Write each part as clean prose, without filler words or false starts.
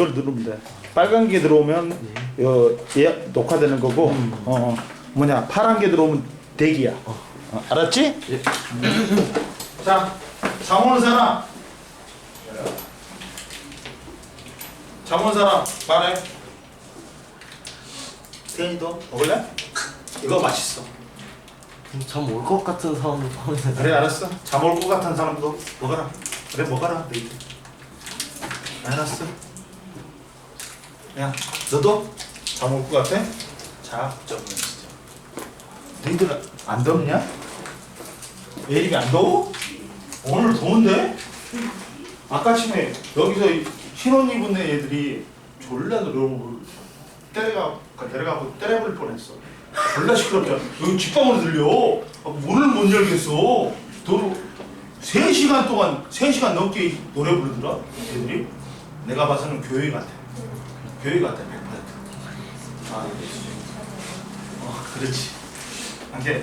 이걸 누르면 돼. 빨간 게 들어오면 녹화되는 거고, 파란 게 들어오면 대기야. 알았지? 예. 자, 잠 오는 사람. 잠 오는 사람 말해. 태인이도 먹을래? 이거 맛있어. 잠 올 것 같은 사람도 보면 그래, 알았어. 잠 올 것 같은 사람도 먹어라. 그래, 먹어라. 너희들. 알았어. 야, 너도 잠 올 것 같아? 자, 저번에 진짜. 너희들 안 덥냐? 왜 이렇게 안 더워? 오늘 더운데? 아까 아침에 여기서 신혼 입은 애들이 졸라 너무 데려가고 때려버릴 뻔했어. 졸라 시끄럽잖아. 여기 집방으로 들려. 문을 못 열겠어. 도로 3시간 동안 3시간 넘게 노래 부르더라 애들이. 내가 봐서는 교회 같아. 교회 같아 100%. 그렇지. 이게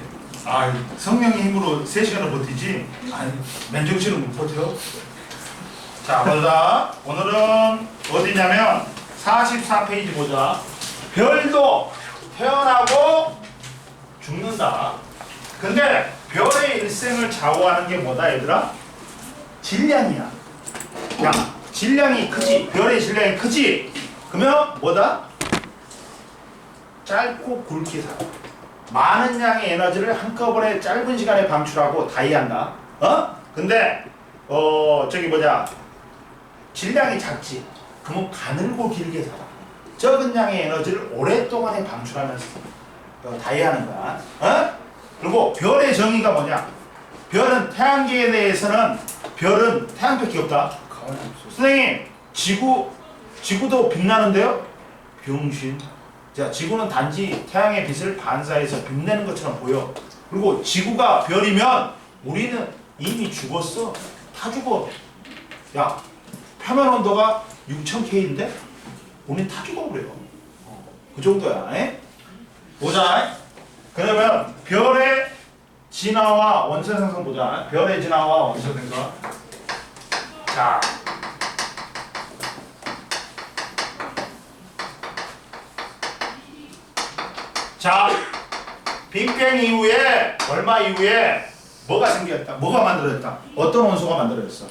성령의 힘으로 3시간을 버티지. 맨정신은 못 버텨. 자, 보자. 오늘은 어디냐면 44페이지 보자. 별도 태어나고 죽는다. 근데 별의 일생을 좌우하는 게 뭐다 얘들아? 질량이야. 야, 질량이 크지. 별의 질량이 크지. 그러면 뭐다? 짧고 굵게 살아. 많은 양의 에너지를 한꺼번에 짧은 시간에 방출하고 다이한다. 근데 저기 질량이 작지. 그러면 가늘고 길게 살아. 적은 양의 에너지를 오랫동안에 방출하면서 다이하는 거야. 그리고 별의 정의가 뭐냐? 별은 태양계에 대해서는 별은 태양밖에 없다. 선생님, 지구도 빛나는데요? 병신. 자, 지구는 단지 태양의 빛을 반사해서 빛내는 것처럼 보여. 그리고 지구가 별이면 우리는 이미 죽었어. 다 죽어. 야, 표면 온도가 6000K인데 우리는 다 죽어버려요. 그 정도야. 보자. 그러면 별의 진화와 원소 생성 보자. 별의 진화와 원소 생성. 자, 빅뱅 이후에 얼마 이후에 뭐가 생겼다? 뭐가 만들어졌다? 어떤 원소가 만들어졌어?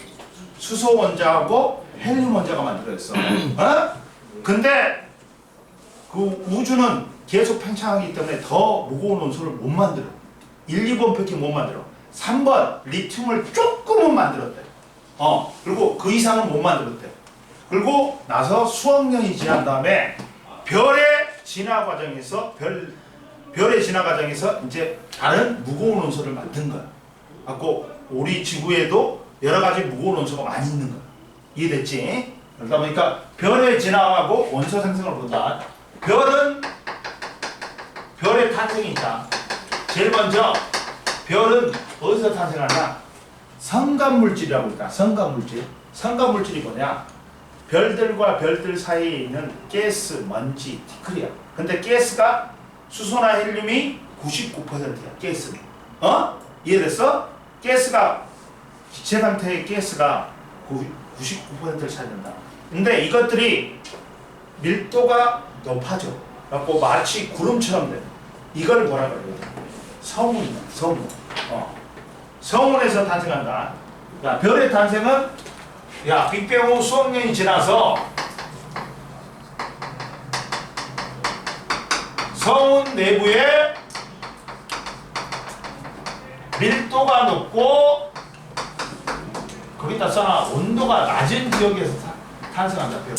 수소 원자하고 헬륨 원자가 만들어졌어. 근데 그 우주는 계속 팽창하기 때문에 더 무거운 원소를 못 만들어. 1, 2번밖에 못 만들어. 3번 리튬을 조금은 만들었대. 그리고 그 이상은 못 만들었대. 그리고 나서 수억 년이 지난 다음에 별의 진화 과정에서 별의 진화 과정에서 이제 다른 무거운 원소를 만든 거야. 갖고 우리 지구에도 여러 가지 무거운 원소가 많이 있는 거야. 이해됐지? 그러다 보니까 별의 진화하고 원소 생성을 본다. 별의 탄생이 있다. 제일 먼저 별은 어디서 탄생하냐? 성간물질이라고 있다. 성간물질. 성간물질이 뭐냐? 별들과 별들 사이에 있는 가스, 먼지, 티끌이야. 근데 가스가 수소나 헬륨이 99%야. 가스는. 이해됐어? 가스가 기체 상태의 가스가 99%를 차지한다. 근데 이것들이 밀도가 높아져. 갖고 마치 구름처럼 돼. 이걸 뭐라 그래요? 성운이야. 성운. 성운에서 탄생한다. 야, 별의 탄생은 빅뱅 후 수억 년이 지나서 성운 내부에 밀도가 높고 거기다 써놔. 온도가 낮은 지역에서 탄생한다. 별이.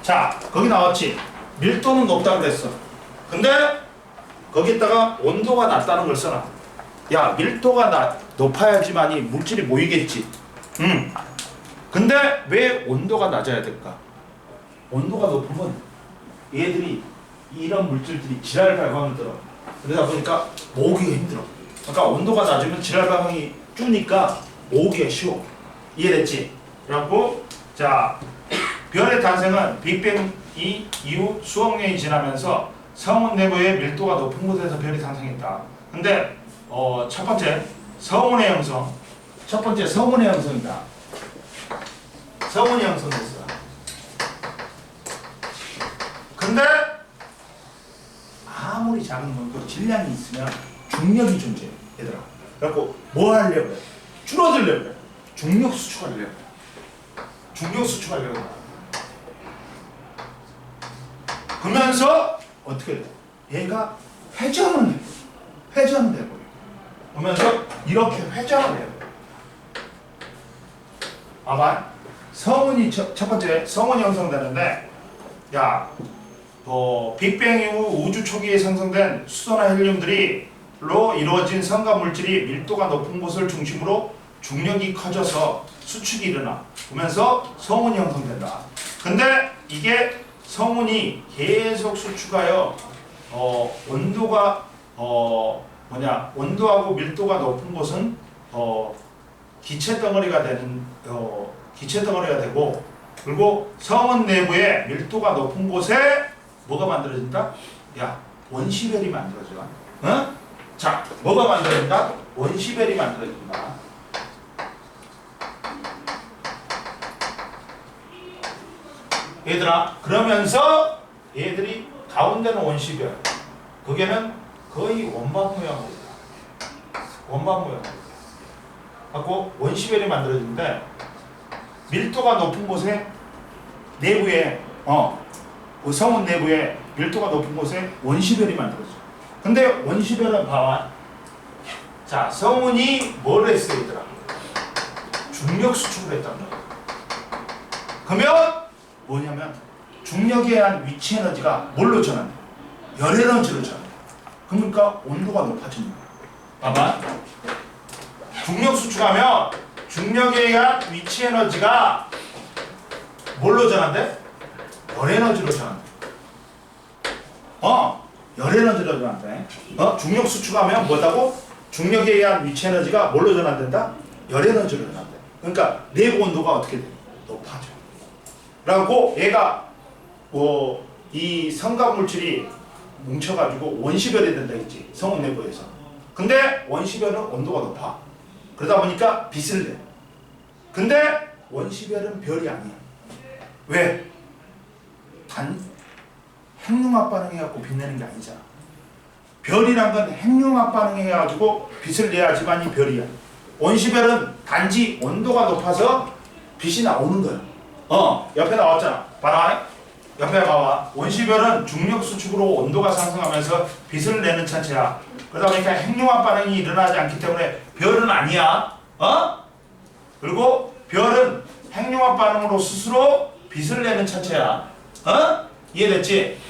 자, 거기 나왔지. 밀도는 높다고 그랬어. 근데 거기다가 온도가 낮다는 걸 써놔. 야, 밀도가 높아야지만이 물질이 모이겠지. 근데 왜 온도가 낮아야 될까? 온도가 높으면 얘들이 이런 물질들이 지랄 발광을 들어. 그러다 보니까 모으기가 힘들어. 그러니까 온도가 낮으면 지랄 발광이 주니까 모으기가 쉬워. 이해됐지? 그래갖고 자, 별의 탄생은 빅뱅 이후 수억 년이 지나면서 성운 내부의 밀도가 높은 곳에서 별이 탄생했다. 근데 첫 번째 성운의 형성. 첫 번째 성운의 형성이다. 성운이 형성됐어. 근데 아무리 작은 놈도 질량이 있으면 중력이 존재해 얘들아. 그래갖고 뭐 하려고 해? 줄어들려고 해. 중력 수축하려고 해. 중력 수축하려고 해. 그러면서 어떻게 돼? 얘가 회전을 해. 회전을 해버려. 그러면서 이렇게 회전을 해요. 봐봐. 성운이 첫 번째 성운이 형성되는데, 야, 빅뱅 이후 우주 초기에 생성된 수소나 헬륨들이로 이루어진 성과 물질이 밀도가 높은 곳을 중심으로 중력이 커져서 수축이 일어나. 그러면서 성운이 형성된다. 근데 이게 성운이 계속 수축하여 온도가 온도하고 밀도가 높은 곳은 기체 덩어리가 되고, 그리고 성운 내부에 밀도가 높은 곳에 뭐가 만들어진다? 야, 원시별이 만들어져. 어? 자, 뭐가 만들어진다? 원시별이 만들어진다. 얘들아, 그러면서 얘들이 가운데는 원시별, 거기는 거의 원반 모양으로 원반 모양으로 갖고 원시별이 만들어지는데, 밀도가 높은 곳에 내부에 그 성운 내부에 밀도가 높은 곳에 원시별이 만들어져. 근데 원시별은 봐봐. 자, 성운이 뭘 했어 얘들아? 중력 수축을 했단 말이야. 그러면 뭐냐면 중력에 의한 위치 에너지가 뭘로 전환돼? 열 에너지로 전환돼. 그러니까 온도가 높아지는 거야. 봐봐. 중력 수축하면 중력에 의한 위치 에너지가 뭘로 전환돼? 열 에너지로 전환돼. 열 에너지로 전환돼. 중력 수축하면 뭐다고? 중력에 의한 위치 에너지가 뭘로 전환된다? 열 에너지로 전환돼. 그러니까 내부 온도가 어떻게 돼? 높아져. 라고 얘가 이 성각 물질이 뭉쳐가지고 원시별이 된다 했지, 성운 내부에서. 근데 원시별은 온도가 높아. 그러다 보니까 빛을 내. 근데 원시별은 별이 아니야. 왜? 핵융합 반응해갖고 빛내는 게 아니잖아. 별이란 건 핵융합 반응해가지고 빛을 내야지만이 별이야. 원시별은 단지 온도가 높아서 빛이 나오는 거야. 옆에 나왔잖아. 봐라. 옆에 봐봐. 원시별은 중력 수축으로 온도가 상승하면서 빛을 내는 천체야. 그러다 보니까 핵융합 반응이 일어나지 않기 때문에 별은 아니야. 그리고 별은 핵융합 반응으로 스스로 빛을 내는 천체야. 이해됐지?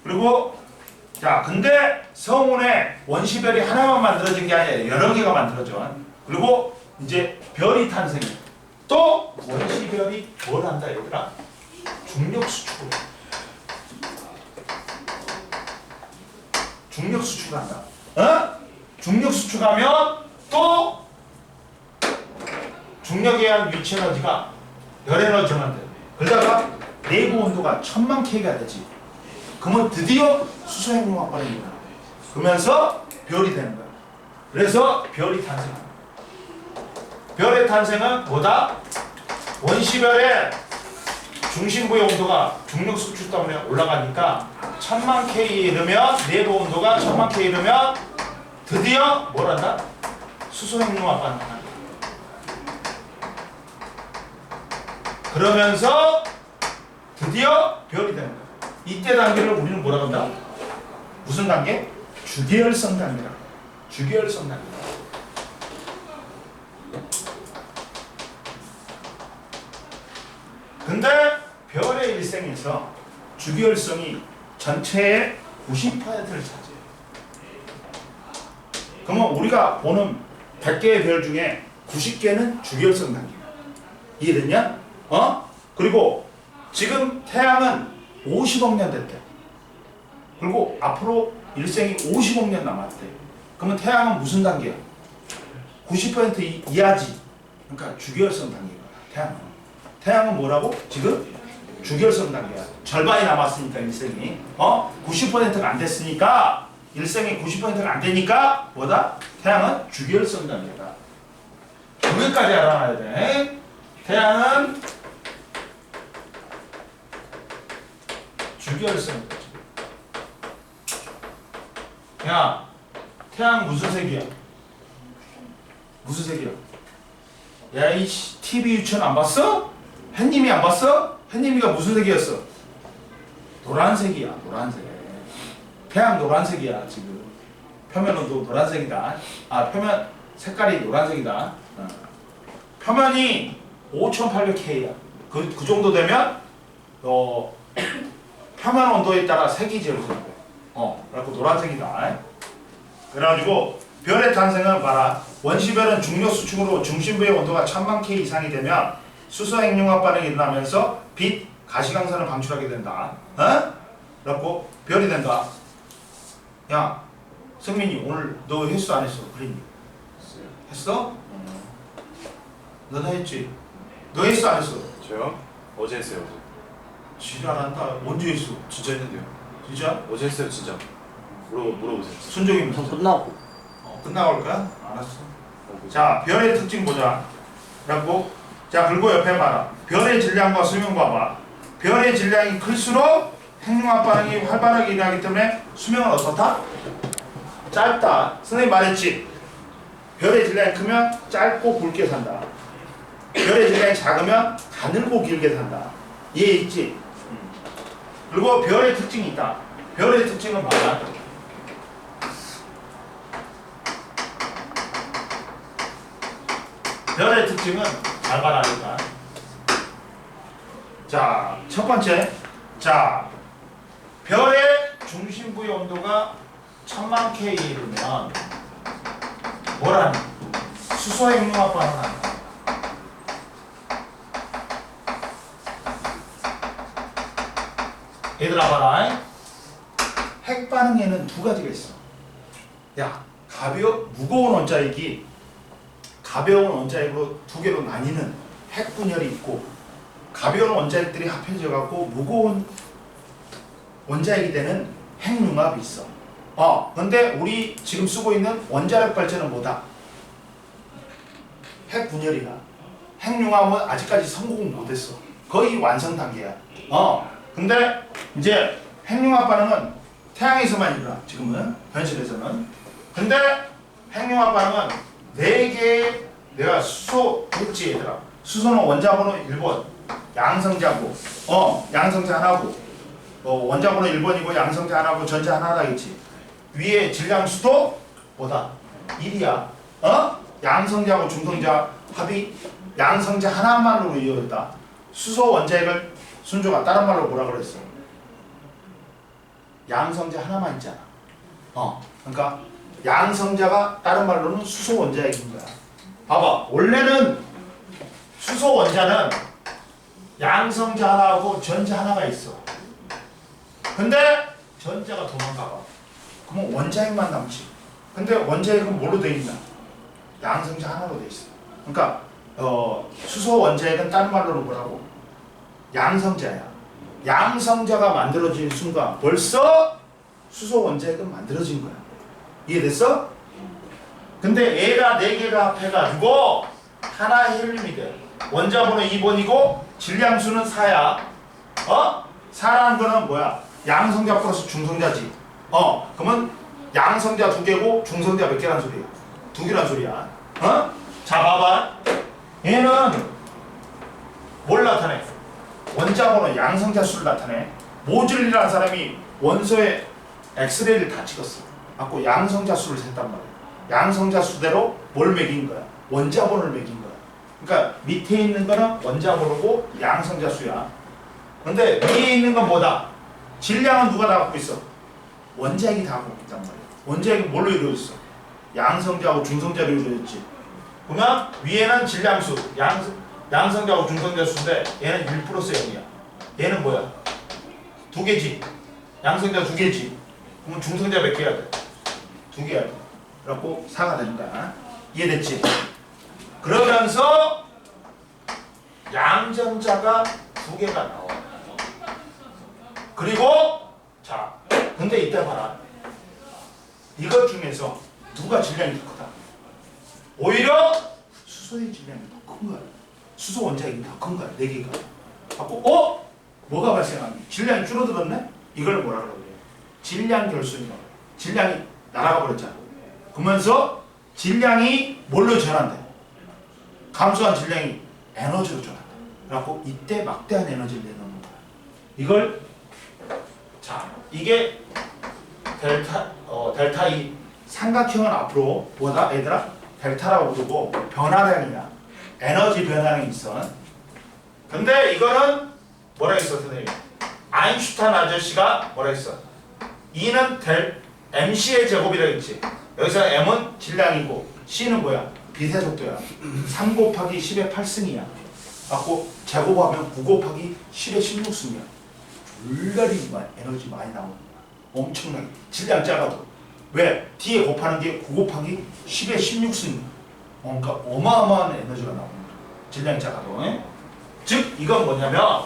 그리고 자, 근데 성운에 원시별이 하나만 만들어진 게 아니라 여러 개가 만들어져. 그리고 이제 별이 탄생해. 또 원시별이 뭘 한다 얘들아? 중력 수축을 해. 중력 수축한다. 중력 수축하면 또 중력에 의한 위치 에너지가 열 에너지만 돼. 그러다가 내부 온도가 1000만 K가 되지. 그러면 드디어 수소 핵융합 반응이 일어나. 그러면서 별이 되는 거야. 그래서 별이 탄생한다. 별의 탄생은 뭐다? 원시별의 중심부의 온도가 중력 수축 때문에 올라가니까 1000만 K에 이르면, 내부 온도가 1000만 K에 이르면 드디어 뭘 한다? 수소 핵융합 반응을 한다. 그러면서 드디어 별이 되는 거야. 이때 단계를 우리는 뭐라고 한다? 무슨 단계? 주계열성 단계라고. 주계열성 단계. 근데 별의 일생에서 주계열성이 전체의 90%를 차지해요. 그러면 우리가 보는 100개의 별 중에 90개는 주계열성 단계야. 이해됐냐? 그리고 지금 태양은 50억 년 됐대. 그리고 앞으로 일생이 50억 년 남았대. 그러면 태양은 무슨 단계야? 90% 이하지. 그러니까 주계열성 단계야. 태양은 뭐라고? 지금 주계열성 단계야. 절반이 남았으니까 일생이 90%가 안 됐으니까, 일생이 90%가 안 되니까 뭐다? 태양은 주계열성 단계다. 여기까지 알아놔야 돼. 태양은 주기혈성인 거지. 야, 태양 무슨 색이야? 무슨 색이야? 야, 이씨, TV 유치원 안 봤어? 햇님이 안 봤어? 햇님이가 무슨 색이었어? 노란색이야, 노란색. 태양 노란색이야, 지금. 표면 온도 노란색이다. 아, 표면 색깔이 노란색이다. 표면이 5800K야. 그 정도 되면 표면 온도에 따라 색이 지어지는 거야. 그래갖고 노란색이다. 그래가지고 별의 탄생은 봐라. 원시별은 중력 수축으로 중심부의 온도가 1000만 K 이상이 되면 수소 핵융합 반응이 일어나면서 빛 가시광선을 방출하게 된다. 그래갖고 별이 된다. 야, 승민이 오늘 너 했어 안 했어? 그림 했어? 너도 했지? 너 했어 안 했어? 저요? 어제 했어요. 어제. 지랄한다. 언제 했어? 진짜 했는데요. 진짜? 어제 했어요. 진짜. 물어보세요. 순종이면 전 끝나고. 끝나올 거야? 알았어. 자, 별의 특징 보자. 그래갖고 자, 그리고 옆에 봐라. 별의 질량과 수명 봐봐. 별의 질량이 클수록 핵융합 반응이 활발하게 일어나기 때문에 수명은 어떻다? 짧다. 선생님 말했지? 별의 질량이 크면 짧고 굵게 산다. 별의 질량이 작으면 가늘고 길게 산다. 이해있지? 그리고 별의 특징이 있다. 별의 특징은 뭐야? 별의 특징은 잘 봐라니까. 자, 첫 번째. 자, 별의 중심부의 온도가 1000만 K이면 뭐라니? 수소 핵융합 반응한다. 얘들아 봐라. 핵 반응에는 두 가지가 있어. 야, 무거운 원자핵이 가벼운 원자핵으로 두 개로 나뉘는 핵 분열이 있고, 가벼운 원자핵들이 합해져 갖고 무거운 원자핵이 되는 핵융합이 있어. 근데 우리 지금 쓰고 있는 원자력 발전은 뭐다? 핵 분열이야. 핵융합은 아직까지 성공 못했어. 거의 완성 단계야. 근데 이제 핵융합 반응은 태양에서만 일어나. 지금은 현실에서는. 근데 핵융합 반응은 4개의 내가 수소 했지 얘들아. 수소는 원자번호 1번 양성자고 양성자 하나고 원자번호 1번이고 양성자 하나고 전자 하나다 했지. 위에 질량수도 뭐다? 1이야. 양성자하고 중성자 합이 양성자 하나만으로 이어졌다. 수소 원자핵을 순조가 다른 말로 뭐라 그랬어? 양성자 하나만 있잖아. 그러니까 양성자가 다른 말로는 수소 원자핵인 거야. 봐봐. 원래는 수소 원자는 양성자 하나하고 전자 하나가 있어. 근데 전자가 도망가봐. 그러면 원자핵만 남지. 근데 원자핵은 뭘로 돼 있나? 양성자 하나로 돼 있어. 그러니까 수소 원자핵은 다른 말로는 뭐라고? 양성자야. 양성자가 만들어진 순간 벌써 수소 원자핵은 만들어진 거야. 이해됐어? 근데 얘가 4개가 합해가지고 하나 헬륨이 돼. 원자번호 2번이고 질량수는 4야. 4라는 거는 뭐야? 양성자 플러스 중성자지. 그러면 양성자 2개고 중성자 몇 개란 소리야? 2개란 소리야. 자, 봐봐. 얘는 뭘 나타내? 원자번호 양성자 수를 나타내. 모즐리라는 사람이 원소의 엑스레이를 다 찍었어. 갖고 양성자 수를 셌단 말이야. 양성자 수대로 뭘 매긴 거야? 원자번호를 매긴 거야. 그러니까 밑에 있는 거는 원자번호고 양성자 수야. 근데 위에 있는 건 뭐다? 질량은 누가 다 갖고 있어? 원자핵이 다 갖고 있단 말이야. 원자핵이 뭘로 이루어졌어? 양성자하고 중성자로 이루어졌지. 그러면 위에는 질량수, 양성자하고 중성자 수인데 얘는 1 플러스 0이야. 얘는 뭐야? 2개지. 양성자 2개지. 그러면 중성자 몇 개야 돼? 2개야 돼. 그래갖고 4가 되는 거야. 이해됐지? 그러면서 양전자가 2개가 나와. 그리고 자, 근데 이따 봐라. 이것 중에서 누가 질량이 더 크다? 오히려 수소의 질량이 더 큰 거야. 수소 원자핵이 더 큰 거야. 4개가. 갖고 뭐가 발생하니? 질량이 줄어들었네? 이걸 뭐라 그래요? 질량 결손이라고. 질량이 날아가 버렸잖아. 그러면서 질량이 뭘로 전환돼? 감소한 질량이 에너지로 전환돼. 그래갖고 이때 막대한 에너지를 내놓는 거야. 이걸 자 이게 델타 이 삼각형은 앞으로 뭐다 얘들아? 델타라고 부르고 변화량이야. 에너지 변화량이 있어. 근데 이거는 뭐라 했어 선생님? 아인슈타인 아저씨가 뭐라 했어? E는 mc의 제곱이라 했지. 여기서 m은 질량이고 c는 뭐야? 빛의 속도야. 3 곱하기 10의 8승이야. 갖고 제곱하면 9 곱하기 10의 16승이야. 졸라리 에너지 많이 나오는 거야. 엄청나게. 질량 작아도. 왜? D에 곱하는 게 9 곱하기 10의 16승이야. 그러니까 어마어마한 에너지가 나오는 거야. 질량이 작아도. 즉 이건 뭐냐면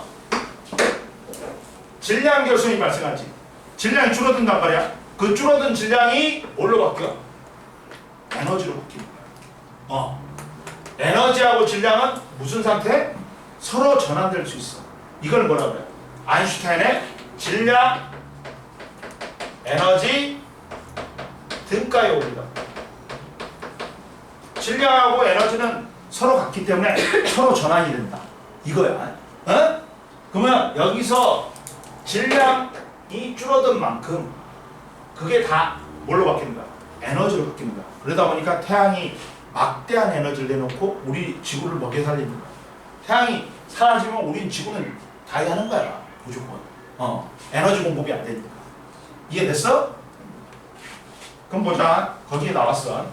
질량 결손이 발생하지. 질량이 줄어든단 말이야. 그 줄어든 질량이 뭘로 바뀌어? 에너지로 바뀌는 거야. 에너지하고 질량은 무슨 상태? 서로 전환될 수 있어. 이걸 뭐라 그래? 아인슈타인의 질량, 에너지 등가의 원리다. 질량하고 에너지는 서로 같기 때문에 서로 전환이 된다. 이거야. 그러면 여기서 질량이 줄어든 만큼 그게 다 뭘로 바뀌는 거야? 에너지로 바뀌는 거야. 그러다 보니까 태양이 막대한 에너지를 내놓고 우리 지구를 먹여 살리는 거야. 태양이 사라지면 우린 지구는 다이하는 거야. 무조건. 에너지 공급이 안 되니까. 이해됐어? 그럼 보자. 거기에 나왔어.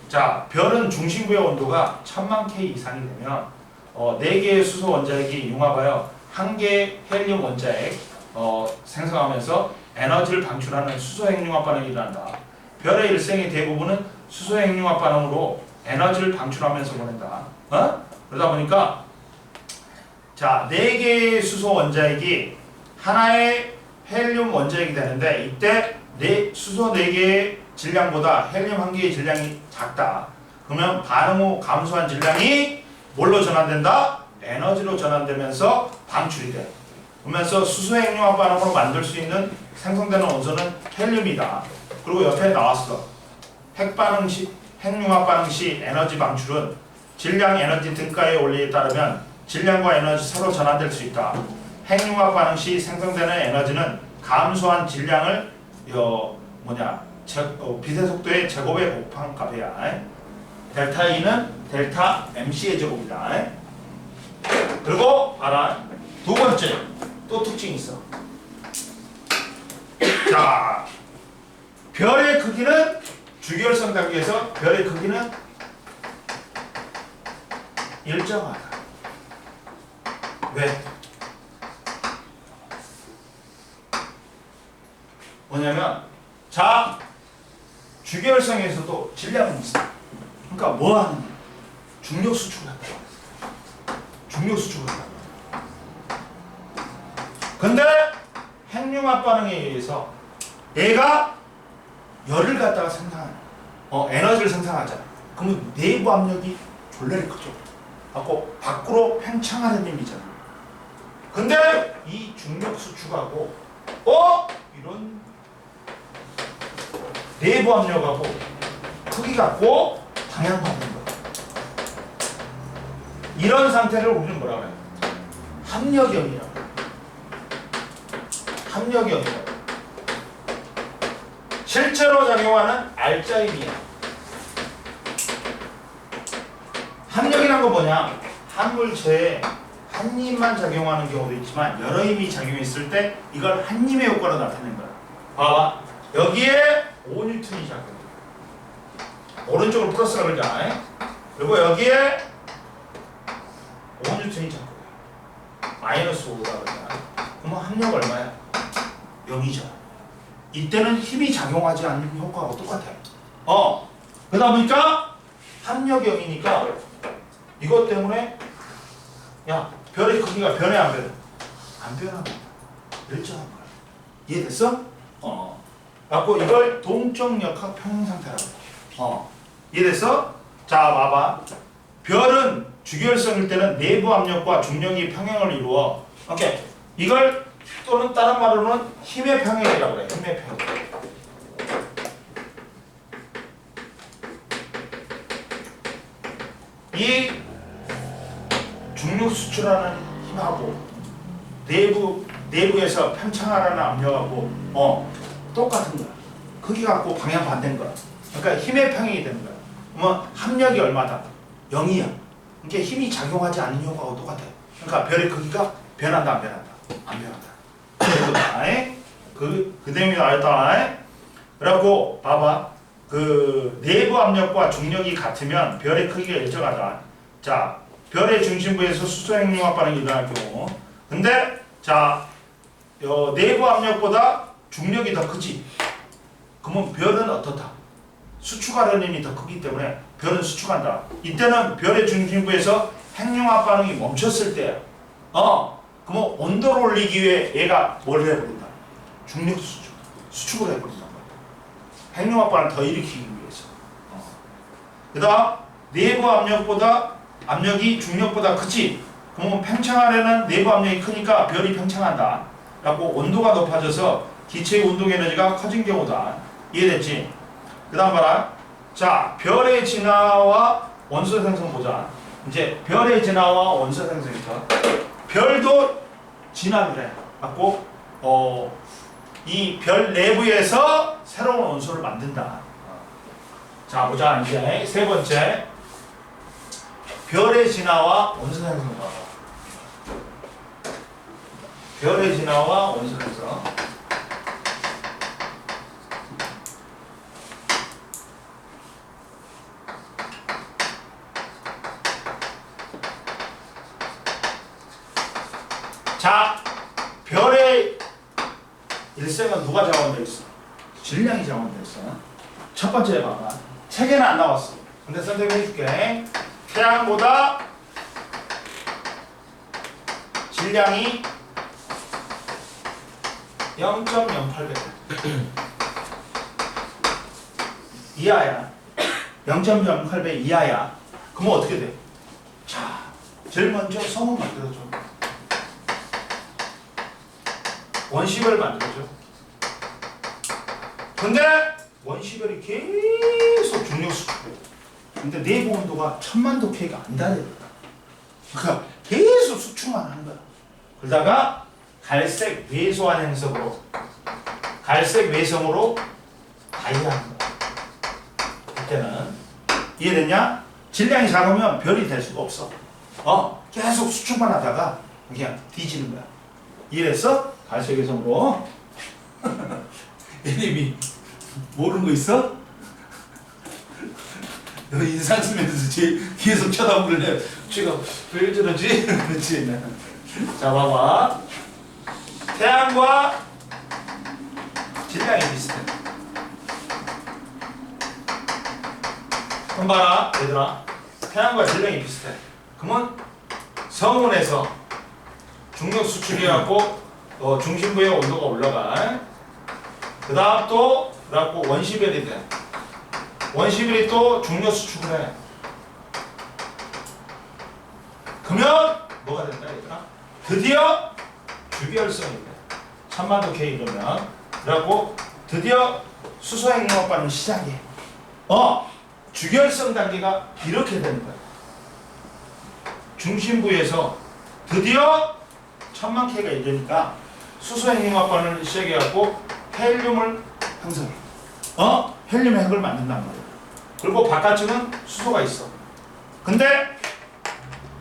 자, 별은 중심부의 온도가 1000만 K 이상이 되면 4개의 수소 원자핵이 융합하여 1개의 헬륨 원자핵 생성하면서 에너지를 방출하는 수소 핵융합 반응이 일어난다. 별의 일생의 대부분은 수소 핵융합 반응으로 에너지를 방출하면서 보낸다. 그러다 보니까 자, 4개의 수소 원자핵이 하나의 헬륨 원자핵이 되는데 이때 수소 4개의 질량보다 헬륨 1개의 질량이 작다. 그러면 반응 후 감소한 질량이 뭘로 전환된다? 에너지로 전환되면서 방출이 돼. 그러면서 수소 핵융합 반응으로 만들 수 있는 생성되는 원소는 헬륨이다. 그리고 옆에 나왔어. 핵융합 반응 시 에너지 방출은 질량 에너지 등가의 원리에 따르면 질량과 에너지 서로 전환될 수 있다. 핵융합 반응 시 생성되는 에너지는 감소한 질량을 빛의 속도의 제곱에 곱한 값이야. 델타 E는 델타 mc의 제곱이다. 그리고 봐라. 두 번째 또 특징이 있어. 자, 별의 크기는 주기율성 단계에서 별의 크기는 일정하다. 왜? 뭐냐면 자, 주기율성에서도 질량은 있어. 그러니까 뭐 하는 거야? 중력 수축을 한다. 중력 수축을 한다. 근데 핵융합 반응에 의해서 얘가 열을 갖다가 생산하는 에너지를 생산하잖아. 그러면 내부 압력이 졸라리 크죠. 갖고 밖으로 팽창하는 힘이잖아. 근데 이 중력 수축하고 이런 내부 압력하고 크기 갖고 방향받는 거야. 이런 상태를 우리는 뭐라고 해요? 합력형이라고. 합력형이라고. 실제로 작용하는 R자임이야. 합력이란 건 뭐냐? 한 물체에 한 힘만 작용하는 경우도 있지만 여러 힘이 작용했을 때 이걸 한 힘의 효과로 나타내는 거야. 봐봐. 여기에 5N이 작용해. 오른쪽으로 플러스가 그러잖아. 그리고 여기에 5N이 작용해. 마이너스 5가 그러잖아. 그러면 합력 얼마야? 0이죠. 이때는 힘이 작용하지 않는 효과가 똑같아. 그러다 보니까 합력이 0이니까 이것 때문에 야, 별의 크기가 변해 안 변해? 안 변합니다. 일정한 거야. 이해됐어? 갖고 이걸 동적역학 평형 상태라고. 이해됐어? 자, 봐봐. 별은 주기율성일 때는 내부 압력과 중력이 평형을 이루어. 오케이. 이걸 또는 다른 말로는 힘의 평행이라고 그래. 힘의 평행. 이 중력 수출하는 힘하고 내부에서 팽창하라는 압력하고 똑같은 거야. 크기 갖고 방향 반대인 거야. 그러니까 힘의 평행이 되는 거야. 그러면 합력이 얼마다? 0이야. 그러니까 힘이 작용하지 않는 효과하고 똑같아. 그러니까 별의 크기가 변한다 안 변한다? 안 변한다. 그 내용이 나왔다. 그래갖고 봐봐. 그 내부 압력과 중력이 같으면 별의 크기가 일정하다. 자, 별의 중심부에서 수소행융합 반응이 일어날 경우. 근데 자, 내부 압력보다 중력이 더 크지. 그러면 별은 어떻다? 수축하려는 힘이 더 크기 때문에 별은 수축한다. 이때는 별의 중심부에서 핵융합 반응이 멈췄을 때야. 그러면 온도를 올리기 위해 얘가 뭘 해버린다? 중력 수축을 해버린다. 핵융합 반응을 더 일으키기 위해서. 그 다음 내부 압력이 중력보다 크지. 그러면 팽창하려는 내부 압력이 크니까 별이 팽창한다. 라고 온도가 높아져서 기체의 운동 에너지가 커진 경우다. 이해됐지? 그 다음 봐라. 자, 별의 진화와 원소 생성 보자. 이제 별의 진화와 원소 생성이니까 별도 진화를 해. 갖고 이 별 내부에서 새로운 원소를 만든다. 자, 보자. 이제 세 번째. 별의 진화와 원소 생성 봐봐. 별의 진화와 원소 생성. 자, 별의 일생은 누가 자원되어 있어? 질량이 자원되어 있어. 첫 번째 봐봐. 책에는 안 나왔어. 근데 선생님이 해줄게. 태양보다 질량이 0.08배 이하야. 0.08배 이하야. 그러면 어떻게 돼? 자, 제일 먼저 성을 만들어줘. 원시별을 만들어줘. 근데 원시별이 계속 중력 수축해. 근데 내부 온도가 1000만 도 K가 안 달려. 그러니까 계속 수축만 하는 거야. 그러다가 갈색 외소한 행성으로, 갈색 외성으로 다이하는 거야. 그때는 이해됐냐? 질량이 작으면 별이 될 수가 없어. 계속 수축만 하다가 그냥 뒤지는 거야. 이해됐어? 갈색 외성으로. 애님이 모르는 거 있어? 너 인상 쓰면서 계속 쳐다보길래 지금 왜 저러지? 그렇지. 자, 봐봐. 태양과 질량이 비슷해. 그럼 봐라, 얘들아. 태양과 질량이 비슷해. 그러면 성운에서 중력 수축해갖고 중심부의 온도가 올라가. 그 다음 또 그래갖고 원시별이 돼. 원시별이 또 중력 수축을 해. 그러면 뭐가 된다 얘들아? 드디어 주결성이 돼. 1000만 도 K 이러면. 그래갖고 드디어 수소 핵융합 반응 시작해. 주결성 단계가 이렇게 되는 거야. 중심부에서 드디어 1000만 K가 이르니까 수소 핵융합 반응을 시작해갖고 헬륨을 형성해. 헬륨 핵을 만든단 말이야. 그리고 바깥쪽은 수소가 있어. 근데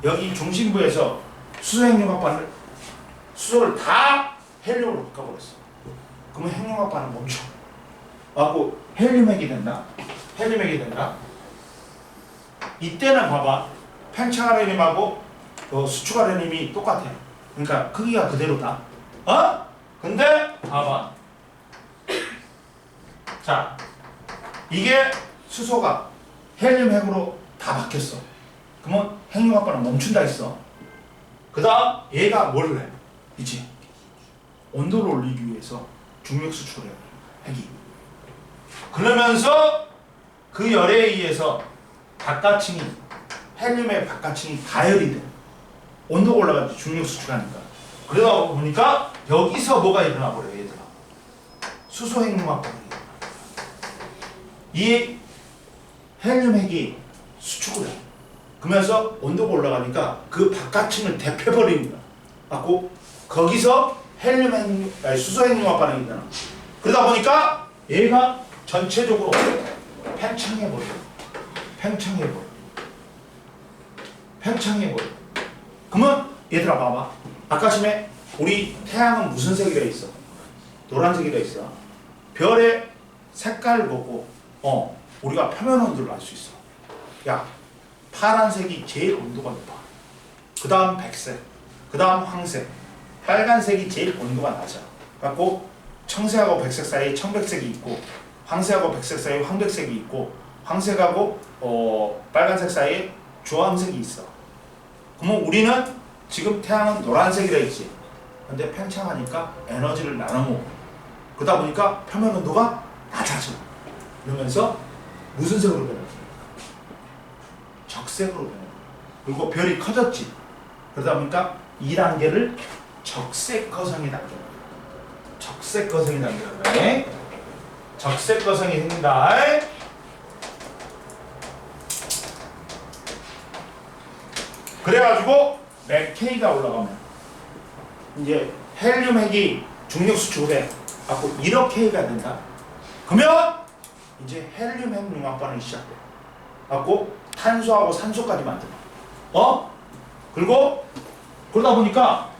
여기 중심부에서 수소 핵융합 반응을 수소를 다 헬륨으로 바꿔버렸어. 그러면 핵융합 반응 멈춰. 하고 헬륨 핵이 된다. 헬륨 핵이 된다. 이때는 봐봐. 팽창하는 힘하고 수축하는 힘이 똑같아. 그러니까 크기가 그대로다. 근데 봐봐. 자, 이게 수소가 헬륨 핵으로 다 바뀌었어. 그러면 핵융합 반응 멈춘다 했어. 그 다음 얘가 뭘 해? 이제 온도를 올리기 위해서 중력 수축을 해. 핵이. 그러면서 그 열에 의해서 바깥층이 헬륨의 바깥층이 가열이 돼. 온도가 올라가서 중력 수축하니까. 그러다 보니까 여기서 뭐가 일어나 버려요, 얘들아. 수소 핵융합 반응이 일어나. 이 헬륨 핵이 수축을 해. 그러면서 온도가 올라가니까 그 바깥층을 데펴버립니다. 갖고 거기서 수소 핵융합 반응이 일어나. 그러다 보니까 얘가 전체적으로 팽창해버려. 그러면 얘들아 봐봐. 아까 전에 우리 태양은 무슨 색이라 있어? 노란색이라 있어. 별의 색깔 보고 우리가 표면 온도를 알 수 있어. 야, 파란색이 제일 온도가 높아. 그 다음 백색, 그 다음 황색, 빨간색이 제일 온도가 낮아. 갖고 청색하고 백색 사이에 청백색이 있고, 황색하고 백색 사이에 황백색이 있고, 황색하고 빨간색 사이에 주황색이 있어. 그러면 우리는 지금 태양은 노란색이라 있지. 근데 팽창하니까 에너지를 나눠 먹고, 그러다 보니까 표면 온도가 낮아져. 그러면서 무슨 색으로 변해? 적색으로 변해. 그리고 별이 커졌지. 그러다 보니까 2단계를 적색 거성이 단계라. 적색 거성이 단계라. 적색 거성이 생긴다. 그래가지고 맥K가 올라가면 이제 헬륨 핵이 중력 수축을 해. 갖고 1억 K가 된다. 그러면 이제 헬륨 핵 융합 반응이 시작돼. 갖고 탄소하고 산소까지 만들어. 그리고 그러다 보니까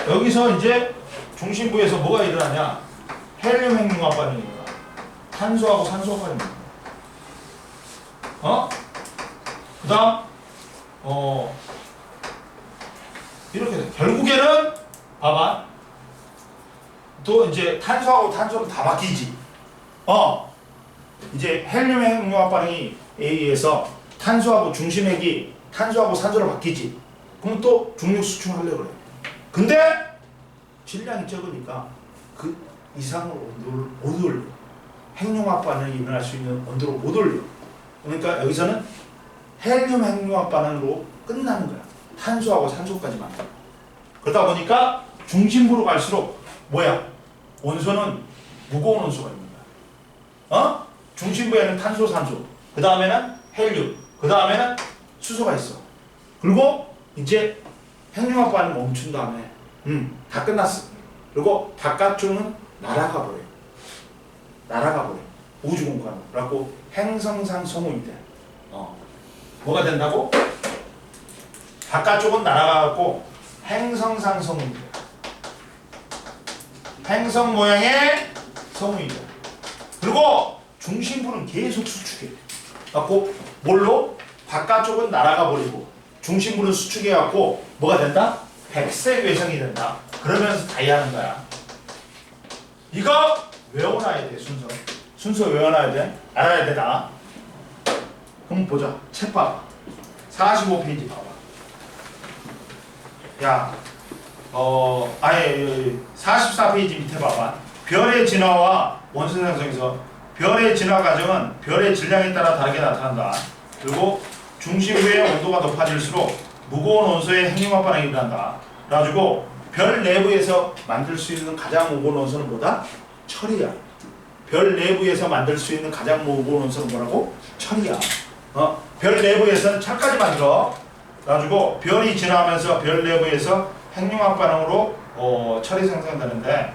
여기서 이제 중심부에서 뭐가 일어나냐? 헬륨 핵 융합 반응이 일어나. 탄소하고 산소까지 만들어. 그다음 이렇게 돼. 결국에는 봐봐. 또 이제 탄소하고 탄소는 다 바뀌지. 이제 헬륨 핵 융합 반응이 A에서 탄소하고 중심핵이 탄소하고 산소로 바뀌지. 그럼 또 중력 수축을 하려고 그래. 근데 질량이 적으니까 그 이상으로 온도를 못 올려. 핵융합 반응이 일어날 수 있는 온도를 못 올려. 그러니까 여기서는 헬륨 핵융합 반응으로 끝나는 거야. 탄소하고 산소까지만. 그러다 보니까 중심부로 갈수록 뭐야? 원소는 무거운 원소가 있는 거야. 중심부에는 탄소, 산소, 그 다음에는 헬륨, 그 다음에는 수소가 있어. 그리고 이제 핵융합 반응 멈춘 다음에 다 끝났어. 그리고 바깥쪽은 날아가 버려. 우주 공간으로. 그래갖고 행성상 성운이 돼. 뭐가 된다고? 바깥쪽은 날아가고 행성상 성운이 돼. 행성 모양의 성운이 돼. 그리고 중심부는 계속 수축해. 갖고 뭘로? 바깥쪽은 날아가 버리고 중심부는 수축해 갖고 뭐가 된다? 백색 외성이 된다. 그러면서 다이하는 거야. 이거 외워놔야 돼. 순서 외워놔야 돼. 알아야 되나? 그럼 보자. 책 봐봐. 45페이지 봐봐. 야, 44페이지 밑에 봐봐. 별의 진화와 원소 생성에서 별의 진화 과정은 별의 질량에 따라 다르게 나타난다. 그리고 중심부의 온도가 높아질수록 무거운 원소의 핵융합 반응이 일어난다. 그래가지고 별 내부에서 만들 수 있는 가장 무거운 원소는 뭐다? 철이야. 별 내부에서 만들 수 있는 가장 무거운 원소는 뭐라고? 철이야. 별 내부에서는 철까지 만들어. 그래가지고 별이 진화하면서 별 내부에서 핵융합 반응으로 철이 생성되는데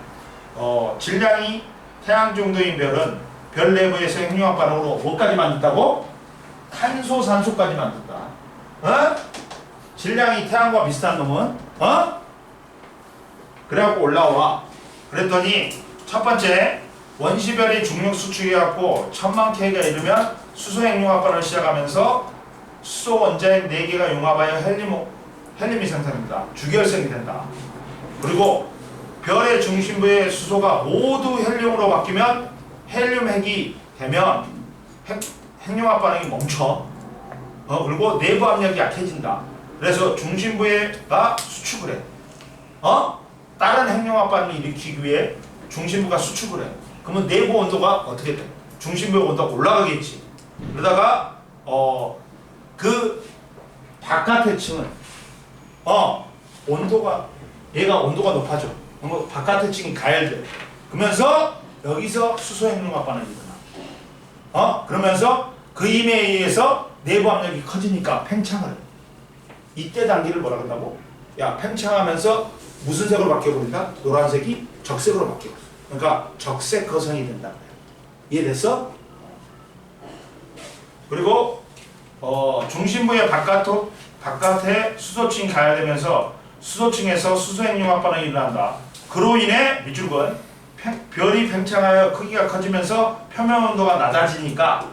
질량이 태양 정도인 별은 별 내부에서 핵융합 반응으로 뭐까지 만든다고? 탄소, 산소까지 만든다. 질량이 태양과 비슷한 놈은 그래갖고 올라와. 그랬더니 첫 번째 원시별이 중력 수축해갖고 1000만 K가 이르면 수소 핵융합 반응을 시작하면서 수소 원자핵 4개가 융합하여 헬륨이 생성됩니다. 주결성이 된다. 그리고 별의 중심부의 수소가 모두 헬륨으로 바뀌면 헬륨 핵이 되면 핵융합 반응이 멈춰. 그리고 내부 압력이 약해진다. 그래서 중심부가 수축을 해. 다른 핵융합 반응을 일으키기 위해 중심부가 수축을 해. 그러면 내부 온도가 어떻게 돼? 중심부의 온도가 올라가겠지. 그러다가 그 바깥의 층은 온도가 얘가 온도가 높아져. 그럼 바깥의 층이 가열돼. 그러면서 여기서 수소 핵융합 반응이 일어나. 그러면서 그 힘에 의해서 내부 압력이 커지니까 팽창을 해. 이때 단계를 뭐라 그런다고? 야, 팽창하면서 무슨 색으로 바뀌어버린다? 노란색이 적색으로 바뀌어. 그러니까 적색 거성이 된다. 이해됐어? 그리고 중심부의 바깥에 수소층이 가열되면서 수소층에서 수소 핵융합 반응이 일어난다. 그로 인해 밑줄 그은 별이 팽창하여 크기가 커지면서 표면 온도가 낮아지니까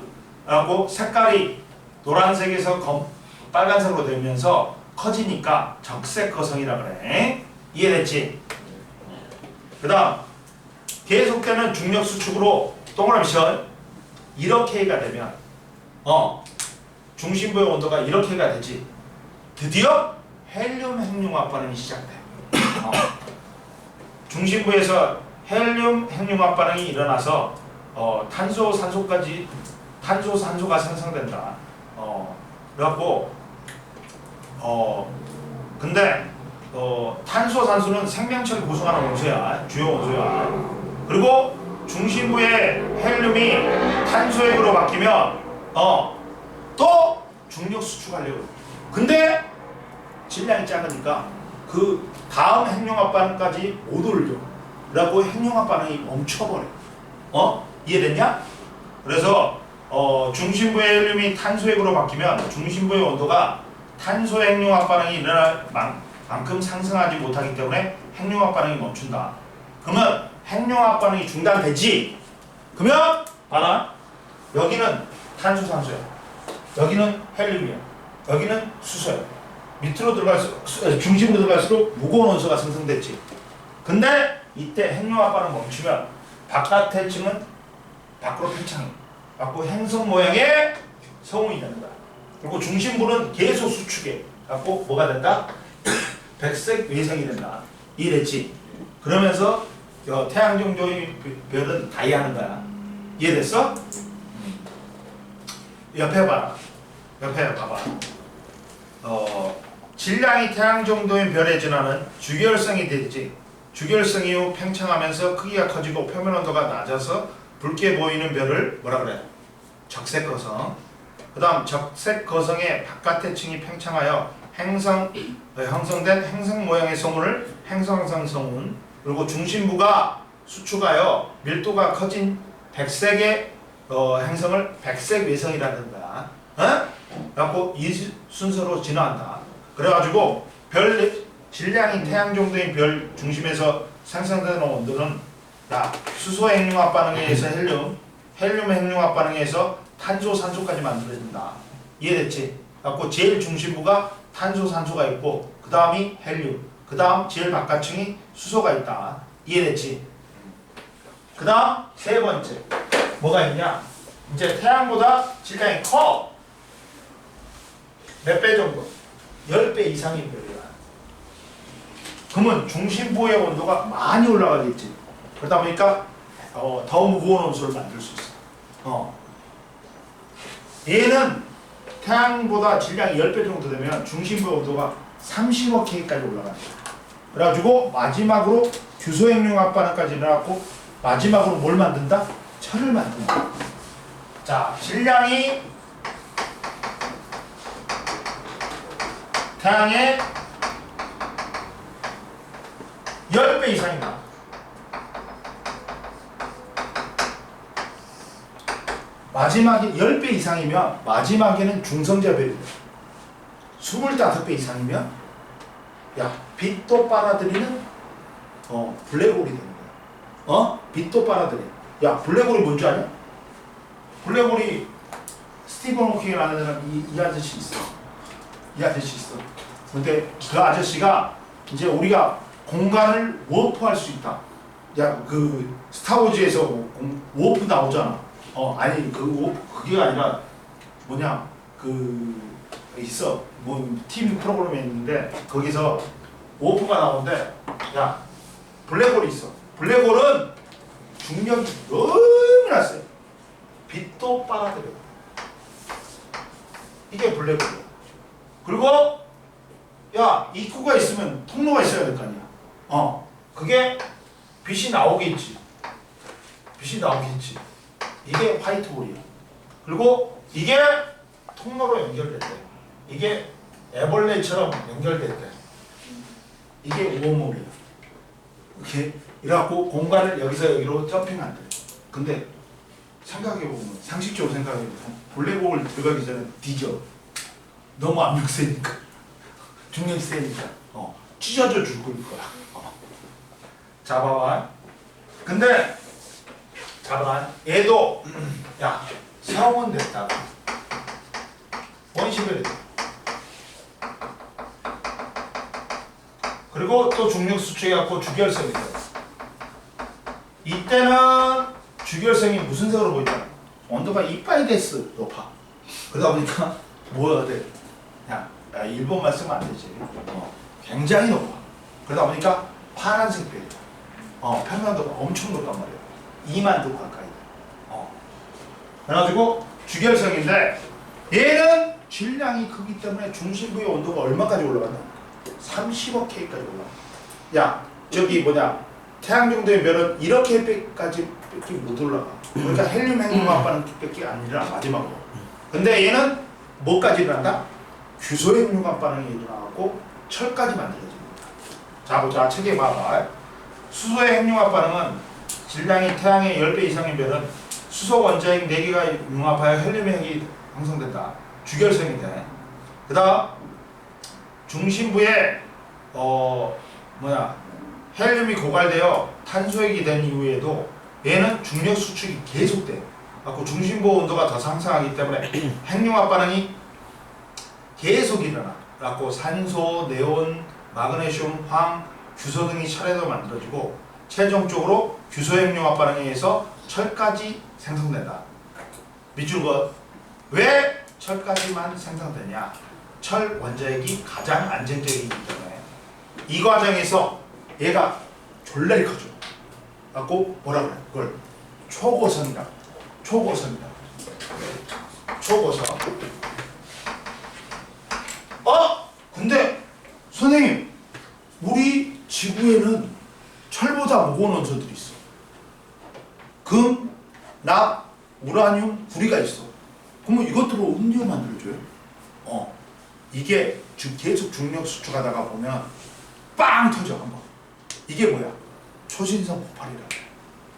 라고 색깔이 노란색에서 빨간색으로 되면서 커지니까 적색 거성이라 그래. 이해됐지? 그 다음 계속되는 중력 수축으로 동그라미 션 이렇게가 되면 중심부의 온도가 이렇게가 되지. 드디어 헬륨 핵융합 반응이 시작돼. 중심부에서 헬륨 핵융합 반응이 일어나서 탄소 산소가 생성된다. 그래갖고 근데 탄소 산소는 생명체를 구성하는 원소야. 주요 원소야. 그리고 중심부의 헬륨이 탄소핵으로 바뀌면 또 중력 수축하려고. 근데 질량이 작으니까 그 다음 핵융합 반응까지 못 올려. 그래갖고 핵융합 반응이 멈춰버려. 이해됐냐? 그래서 중심부의 헬륨이 탄소핵으로 바뀌면 중심부의 온도가 탄소 핵융합 반응이 일어날 만큼 상승하지 못하기 때문에 핵융합 반응이 멈춘다. 그러면 핵융합 반응이 중단되지? 그러면 봐라. 여기는 탄소 산소야. 여기는 헬륨이야. 여기는 수소야. 밑으로 들어갈수록 중심으로 들어갈수록 무거운 원소가 생성됐지. 근데 이때 핵융합 반응 멈추면 바깥의 층은 밖으로 팽창해. 갖고 행성 모양의 성운이 된다. 그리고 중심부는 계속 수축해. 갖고 뭐가 된다? 백색 외성이 된다. 이해됐지? 그러면서 태양 정도의 별은 다이하는 거야. 이해됐어? 옆에 봐라. 옆에 봐봐. 질량이 태양 정도인 별에 준하는 주결성이 되지. 주결성 이후 팽창하면서 크기가 커지고 표면 온도가 낮아서 붉게 보이는 별을 뭐라 그래? 적색거성. 그 다음 적색거성의 바깥의 층이 팽창하여 형성된 행성 모양의 성운을 행성상 성운, 그리고 중심부가 수축하여 밀도가 커진 백색의 행성을 백색 외성이라는 거야. 그래갖고 이 순서로 진화한다. 그래가지고 별 질량이 태양 정도인 별 중심에서 생성되는 온도는 수소 핵융합 반응에 의해서 헬륨 핵융합 반응에 의해서 탄소 산소까지 만들어진다. 이해됐지? 그래갖고 제일 중심부가 탄소 산소가 있고 그 다음이 헬륨, 그 다음 제일 바깥층이 수소가 있다. 이해됐지? 그 다음 세 번째 뭐가 있냐? 이제 태양보다 질량이 커. 몇 배 정도? 10배 이상인 별이야. 그러면 중심부의 온도가 많이 올라가겠지. 그러다 보니까 더 무거운 원소를 만들 수 있어. 얘는 태양보다 질량이 10배 정도 되면 중심부의 온도가 30억 K까지 올라간다. 그래가지고 마지막으로 규소 핵융합 반응까지 일어나고 마지막으로 뭘 만든다? 철을 만든다. 자, 질량이 태양의 10배 이상이다. 마지막에 10배 이상이면 마지막에는 중성자별이 돼. 25배 이상이면 빛도 빨아들이는 블랙홀이 되는 거야. 빛도 빨아들여. 블랙홀이 뭔지 아냐? 블랙홀이 스티븐 호킹이라는 이 아저씨 있어. 이 아저씨 있어. 근데 그 아저씨가 이제 우리가 공간을 워프할 수 있다. 그 스타워즈에서 워프 나오잖아. 아니 그 워프 그게 아니라 뭐냐 있어. TV 프로그램이 있는데 거기서 워프가 나오는데 블랙홀이 있어. 블랙홀은 중력이 너무나 세. 빛도 빨아들여. 이게 블랙홀이야. 그리고 입구가 있으면 통로가 있어야 될 거 아니야. 그게 빛이 나오겠지. 빛이 나오겠지. 이게 화이트홀이야. 그리고 이게 통로로 연결됐대. 이게 애벌레처럼 연결됐대. 이게 우호물이야. 이렇게 이래갖고 공간을 여기서 여기로 점핑한대. 근데 생각해보면, 상식적으로 생각해보면 블랙홀 들어가기 전에 뒤져. 너무 압력 세니까. 중력이 세니까. 찢어져 죽을 거야. 자, 봐봐. 근데 봐봐. 얘도 야, 성은 됐다가 원시별이 돼. 그리고 또 중력 수축해갖고 주결성이 돼. 이때는 주결성이 무슨 색으로 보이냐? 온도가 이빠이 데스 높아. 그러다 보니까 뭐야 돼? 야, 일본말 쓰면 안 되지. 굉장히 높아. 그러다 보니까 파란색 별이야. 평면도가 엄청 높단 말이야. 2만 도 가까이. 그래가지고 주결성인데 얘는 질량이 크기 때문에 중심부의 온도가 얼마까지 올라가냐? 30억 K까지 올라가. 야, 저기 뭐냐? 태양 정도의 별은 이렇게까지 밖에 못 올라가. 그러니까 헬륨 핵융합반응 밖에 안 일어나 마지막으로. 근데 얘는 뭐까지 일어난다? 규소 핵융합 반응이 일어나고 철까지 만들어집니다. 자, 보자. 책에 봐봐. 수소의 핵융합 반응은 질량이 태양의 10배 이상의 별은 수소 원자핵 4개가 융합하여 헬륨 핵이 형성된다. 주결성이 돼. 그 다음 중심부에 헬륨이 고갈되어 탄소핵이 된 이후에도 얘는 중력 수축이 계속돼. 그래서 중심부 온도가 더 상승하기 때문에 핵융합 반응이 계속 일어나. 그래서 산소, 네온, 마그네슘, 황, 규소 등이 차례로 만들어지고 최종적으로 규소 핵융합 반응에 의해서 철까지 생성된다. 밑줄 것. 왜 철까지만 생성되냐? 철 원자핵이 가장 안정적이기 때문에 이 과정에서 얘가 졸라리 커져. 갖고 뭐라 그래? 그걸 초고선이다. 초고선이다. 초고선. 근데 선생님, 우리 지구에는 철보다 무거운 원소들이 있어. 금, 납, 우라늄, 구리가 있어. 그러면 이것들을 언제 만들어줘요? 이게 계속 중력 수축하다가 보면 빵 터져 한번. 이게 뭐야? 초신성 폭발이라.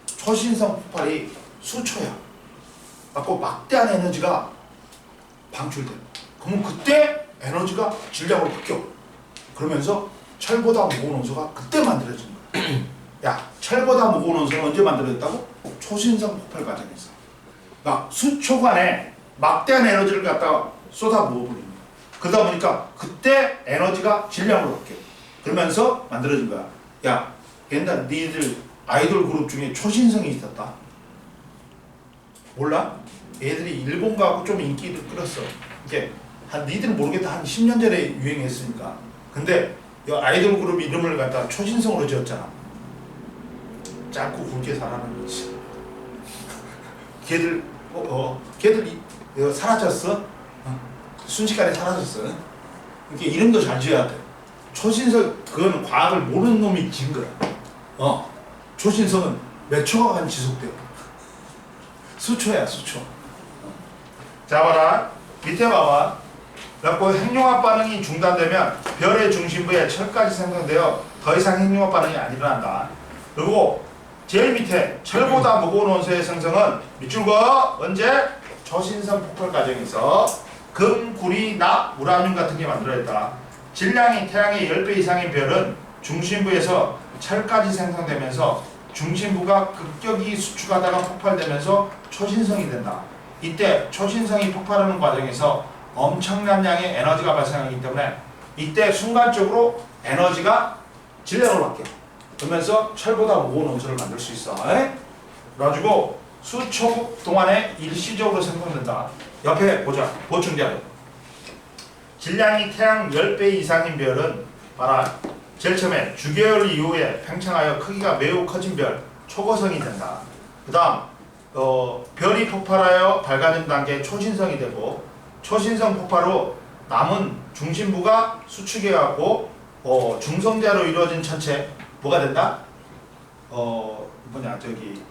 초신성 폭발이 수초야. 갖고 막대한 에너지가 방출돼. 그러면 그때 에너지가 질량으로 바뀌어. 그러면서 철보다 무거운 원소가 그때 만들어지는 거야. 야, 철보다 무거운 원소는 언제 만들어졌다고? 초신성 폭발 과정에서. 그러니까 수초간에 막대한 에너지를 갖다가 쏟아 부어버립니다. 그러다 보니까 그때 에너지가 질량으로 바뀌어. 그러면서 만들어진 거야. 야, 옛날 니들 아이돌 그룹 중에 초신성이 있었다. 몰라? 얘들이 일본 가고 좀 인기를 끌었어. 이게 니들은 모르겠다. 한 10년 전에 유행했으니까. 근데 이 아이돌 그룹 이름을 갖다 초신성으로 지었잖아. 짧고 굵게 살아는 거지. 걔들 걔들이 사라졌어. 순식간에 사라졌어. 이렇게 이름도 잘 지어야 돼. 초신성, 그건 과학을 모르는 놈이 지은 거야. 초신성은 몇 초간 지속돼요. 수초야, 수초. 자, 봐라. 밑에 봐봐. 그래갖고 핵융합 반응이 중단되면 별의 중심부에 철까지 생성되어 더 이상 핵융합 반응이 안 일어난다. 그리고 제일 밑에 철보다 무거운 원소의 생성은 밑줄 그어. 언제? 초신성 폭발 과정에서 금, 구리, 납, 우라늄 같은 게 만들어졌다. 질량이 태양의 10배 이상의 별은 중심부에서 철까지 생성되면서 중심부가 급격히 수축하다가 폭발되면서 초신성이 된다. 이때 초신성이 폭발하는 과정에서 엄청난 양의 에너지가 발생하기 때문에 이때 순간적으로 에너지가 질량으로 바뀌어. 그러면서 철보다 무거운 원소를 만들 수 있어. 그래가지고 수초 동안에 일시적으로 생성된다. 옆에 보자. 보충자료. 질량이 태양 10배 이상인 별은 봐라. 제일 처음에 주계열 이후에 팽창하여 크기가 매우 커진 별, 초고성이 된다. 그 다음 별이 폭발하여 밝아진 단계 초신성이 되고, 초신성 폭발 후 남은 중심부가 수축해갖고 중성자로 이루어진 천체, 뭐가 된다? 뭐냐 저기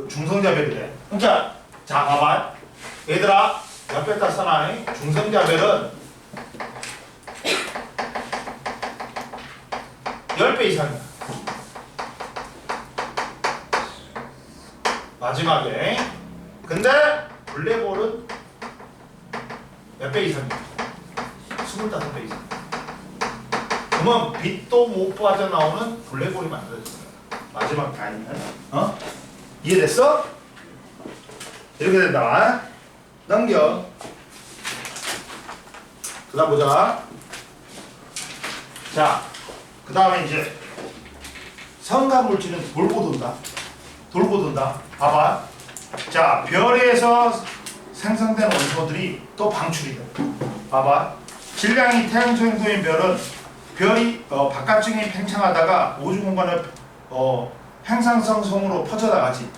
중성자별이래. 그러니까 자 봐봐. 얘들아 옆에다 써놔. 중성자별은 10배 이상이야. 마지막에. 근데 블랙홀은 몇 배 이상이야? 25배 이상. 그러면 빛도 못 빠져나오는 블랙홀이 만들어진 거야. 마지막 타임은. 이해됐어? 이렇게 된다. 넘겨. 그 다음 보자. 자, 그 다음에 이제 성간물질은 돌고 돈다. 돌고 돈다. 봐봐. 자, 별에서 생성된 원소들이 또 방출이 돼. 봐봐. 질량이 태양초 행성인 별은 별이 바깥쪽이 팽창하다가 우주 공간을 행상성 성으로 퍼져나가지.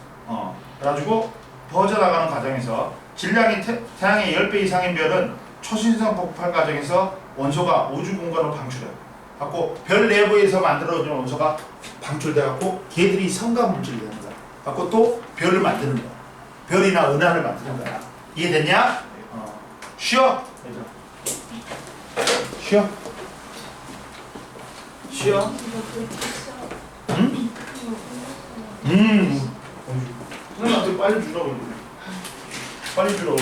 그래가지고 퍼져나가는 과정에서 질량이 태양의 10배 이상인 별은 초신성 폭발 과정에서 원소가 우주 공간으로 방출해. 갖고 별 내부에서 만들어진 원소가 방출돼갖고 걔들이 성간물질이 되는 거야. 갖고 또 별을 만드는 거야. 별이나 은하를 만드는 거야. 이해됐냐? 쉬어. 쉬어. 쉬어. 응? 선생님한테 빨리 주라고. 빨리 주라고.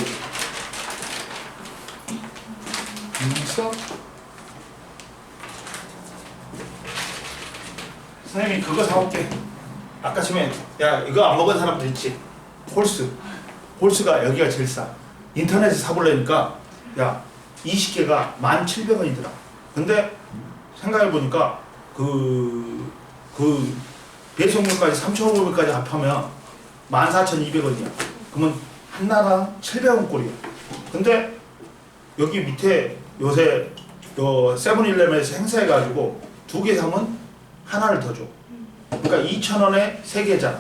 있어? 선생님이 그거 사올게. 아까 처음에 야 이거 안 먹은 사람들 있지? 홀스. 홀스가 여기가 제일 싸. 인터넷에서 사보려니까 야 20개가 1,700원이더라. 근데 생각해보니까 그 배송료까지 3,500원까지 합하면 14,200원이야. 그러면 하나당 700원 꼴이야. 근데 여기 밑에 요새 세븐일레븐에서 행사해가지고 2개 사면 하나를 더 줘. 그러니까 2,000원에 3개잖아.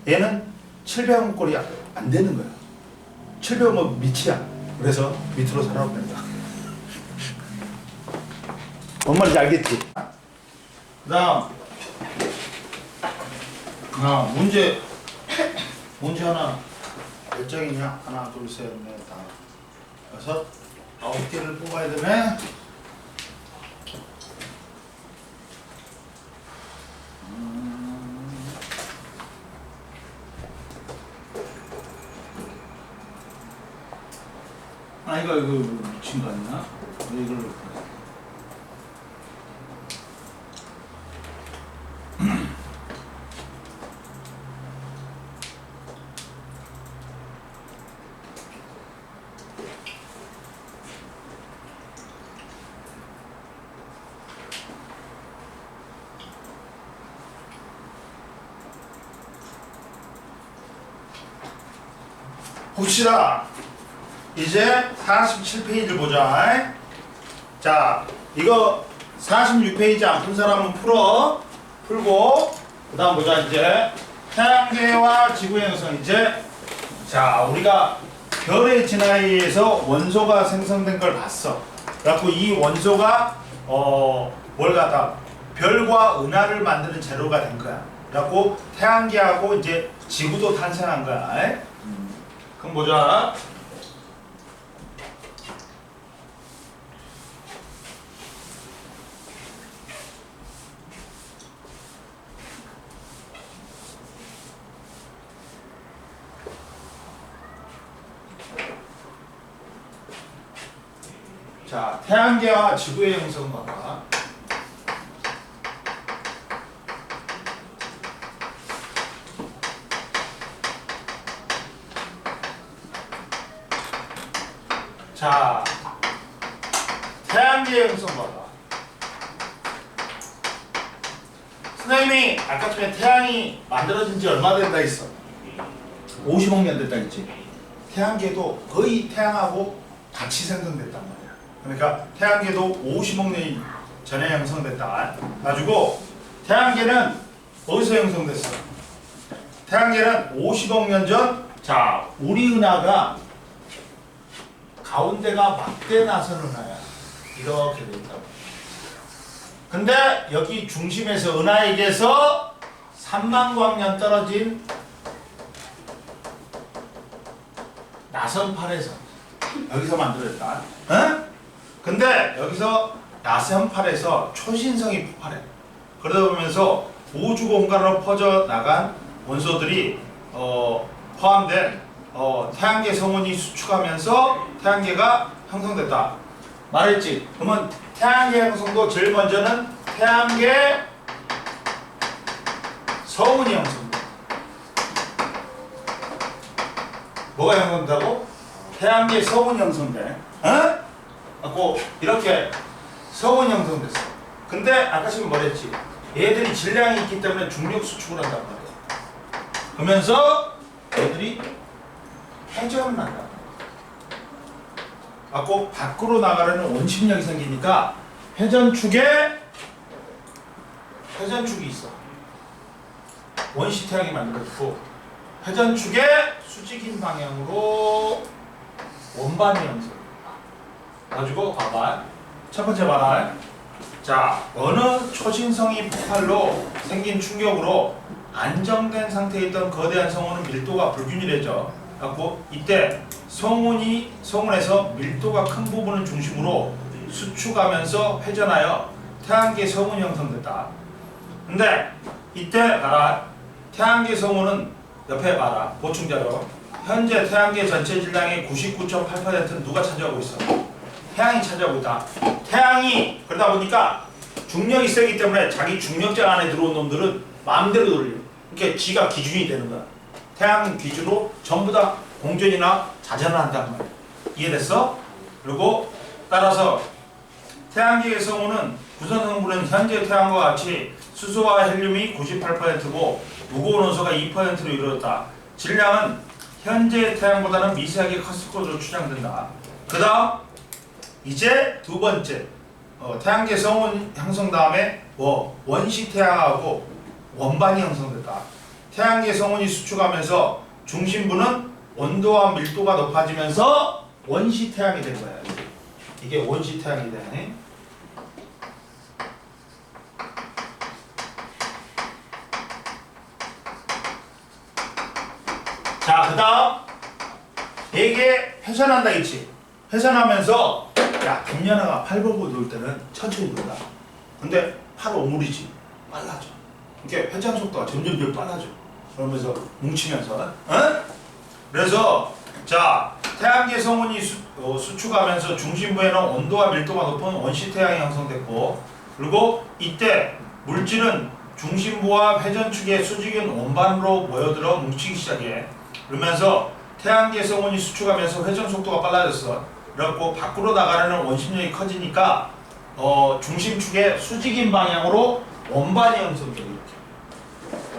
얘는 700원 꼴이 안 되는 거야. 700원은 밑이야. 그래서 밑으로 사라고 된다. 뭔 말인지 알겠지? 그 다음 문제 하나 몇 장이냐? 하나 둘 셋 넷 다섯 여섯 9개를 뽑아야 되네. 이거 미친 거 아니야? 왜 이걸 봅시다. 이제 47페이지를 보자. 자, 이거 46페이지 안 푼 사람은 풀고 그 다음 보자. 이제 태양계와 지구의 형성. 이제 자, 우리가 별의 진화에 의해서 원소가 생성된 걸 봤어. 그래갖고 이 원소가 뭘 갖다 별과 은하를 만드는 재료가 된 거야. 그래갖고 태양계하고 이제 지구도 탄생한 거야. 그럼 보자. 자, 태양계와 지구의 형성 봐봐. 자, 태양계의 형성 봐봐. 선생님이 아까 전에 태양이 만들어진 지 얼마 된다 했어? 50억 년 됐다 했지. 태양계도 거의 태양하고 같이 생성됐단 말이야. 그러니까 태양계도 50억 년 전에 형성됐다. 가지고 태양계는 어디서 형성됐어? 태양계는 50억 년 전. 자, 우리 은하가 가운데가 막대 나선 은하야. 이렇게 돼 있다고. 근데 여기 중심에서 은하에게서 3만 광년 떨어진 나선팔에서 여기서 만들어졌다. 어? 근데 여기서 나선팔에서 초신성이 폭발해. 그러다 보면서 우주 공간으로 퍼져 나간 원소들이 포함된 태양계 성운이 수축하면서 태양계가 형성됐다. 말했지. 그러면 태양계 형성도 제일 먼저는 태양계 성운이 형성돼. 뭐가 형성된다고? 태양계 성운이 형성돼. 어? 갖고 이렇게 성운이 형성됐어. 근데 아까 지금 뭐랬지? 얘들이 질량이 있기 때문에 중력 수축을 한단 말이야. 그러면서 얘들이 회전을 한다. 갖고 밖으로 나가려는 원심력이 생기니까 회전축이 있어. 원시 태양이 만들어지고 회전축의 수직인 방향으로 원반이 형성. 가지고 봐봐. 첫 번째 봐라. 자, 어느 초신성이 폭발로 생긴 충격으로 안정된 상태에 있던 거대한 성운은 밀도가 불균일해져. 갖고 이때 성운에서 밀도가 큰 부분을 중심으로 수축하면서 회전하여 태양계 성운이 형성됐다. 근데 이때 봐라. 태양계 성운은 옆에 봐라. 보충자료. 현재 태양계 전체 질량의 99.8%는 누가 차지하고 있어? 태양이 차지하고 있다. 태양이 그러다 보니까 중력이 세기 때문에 자기 중력장 안에 들어온 놈들은 마음대로 돌려. 그러니까 지가 기준이 되는 거야. 태양 기준으로 전부 다 공전이나 자전을 한단 말이야. 이해됐어? 그리고 따라서 태양계의 성운은 구성 성분은 현재 태양과 같이 수소와 헬륨이 98%고 무거운 원소가 2%로 이루어졌다. 질량은 현재 태양보다는 미세하게 컸을 것으로 추정된다. 그 다음 이제 두 번째 태양계 성운 형성 다음에 원시 태양하고 원반이 형성됐다. 태양계 성운이 수축하면서 중심부는 온도와 밀도가 높아지면서 원시 태양이 된 거야. 이게 원시 태양이 되네. 자, 그 다음 이게 회전한다 있지. 회전하면서 야, 금연아가 팔 보고 놀 때는 천천히 놀다. 근데 팔 오므리지 빨라져. 이렇게 회전 속도가 점점 빨라져. 그러면서 뭉치면서, 어? 그래서 자, 태양계 성운이 수축하면서 중심부에는 온도와 밀도가 높은 원시 태양이 형성됐고, 그리고 이때 물질은 중심부와 회전축의 수직인 원반으로 모여들어 뭉치기 시작해. 그러면서 태양계 성운이 수축하면서 회전 속도가 빨라졌어. 그래갖고 밖으로 나가려는 원심력이 커지니까 중심축의 수직인 방향으로 원반이 형성돼. 이렇게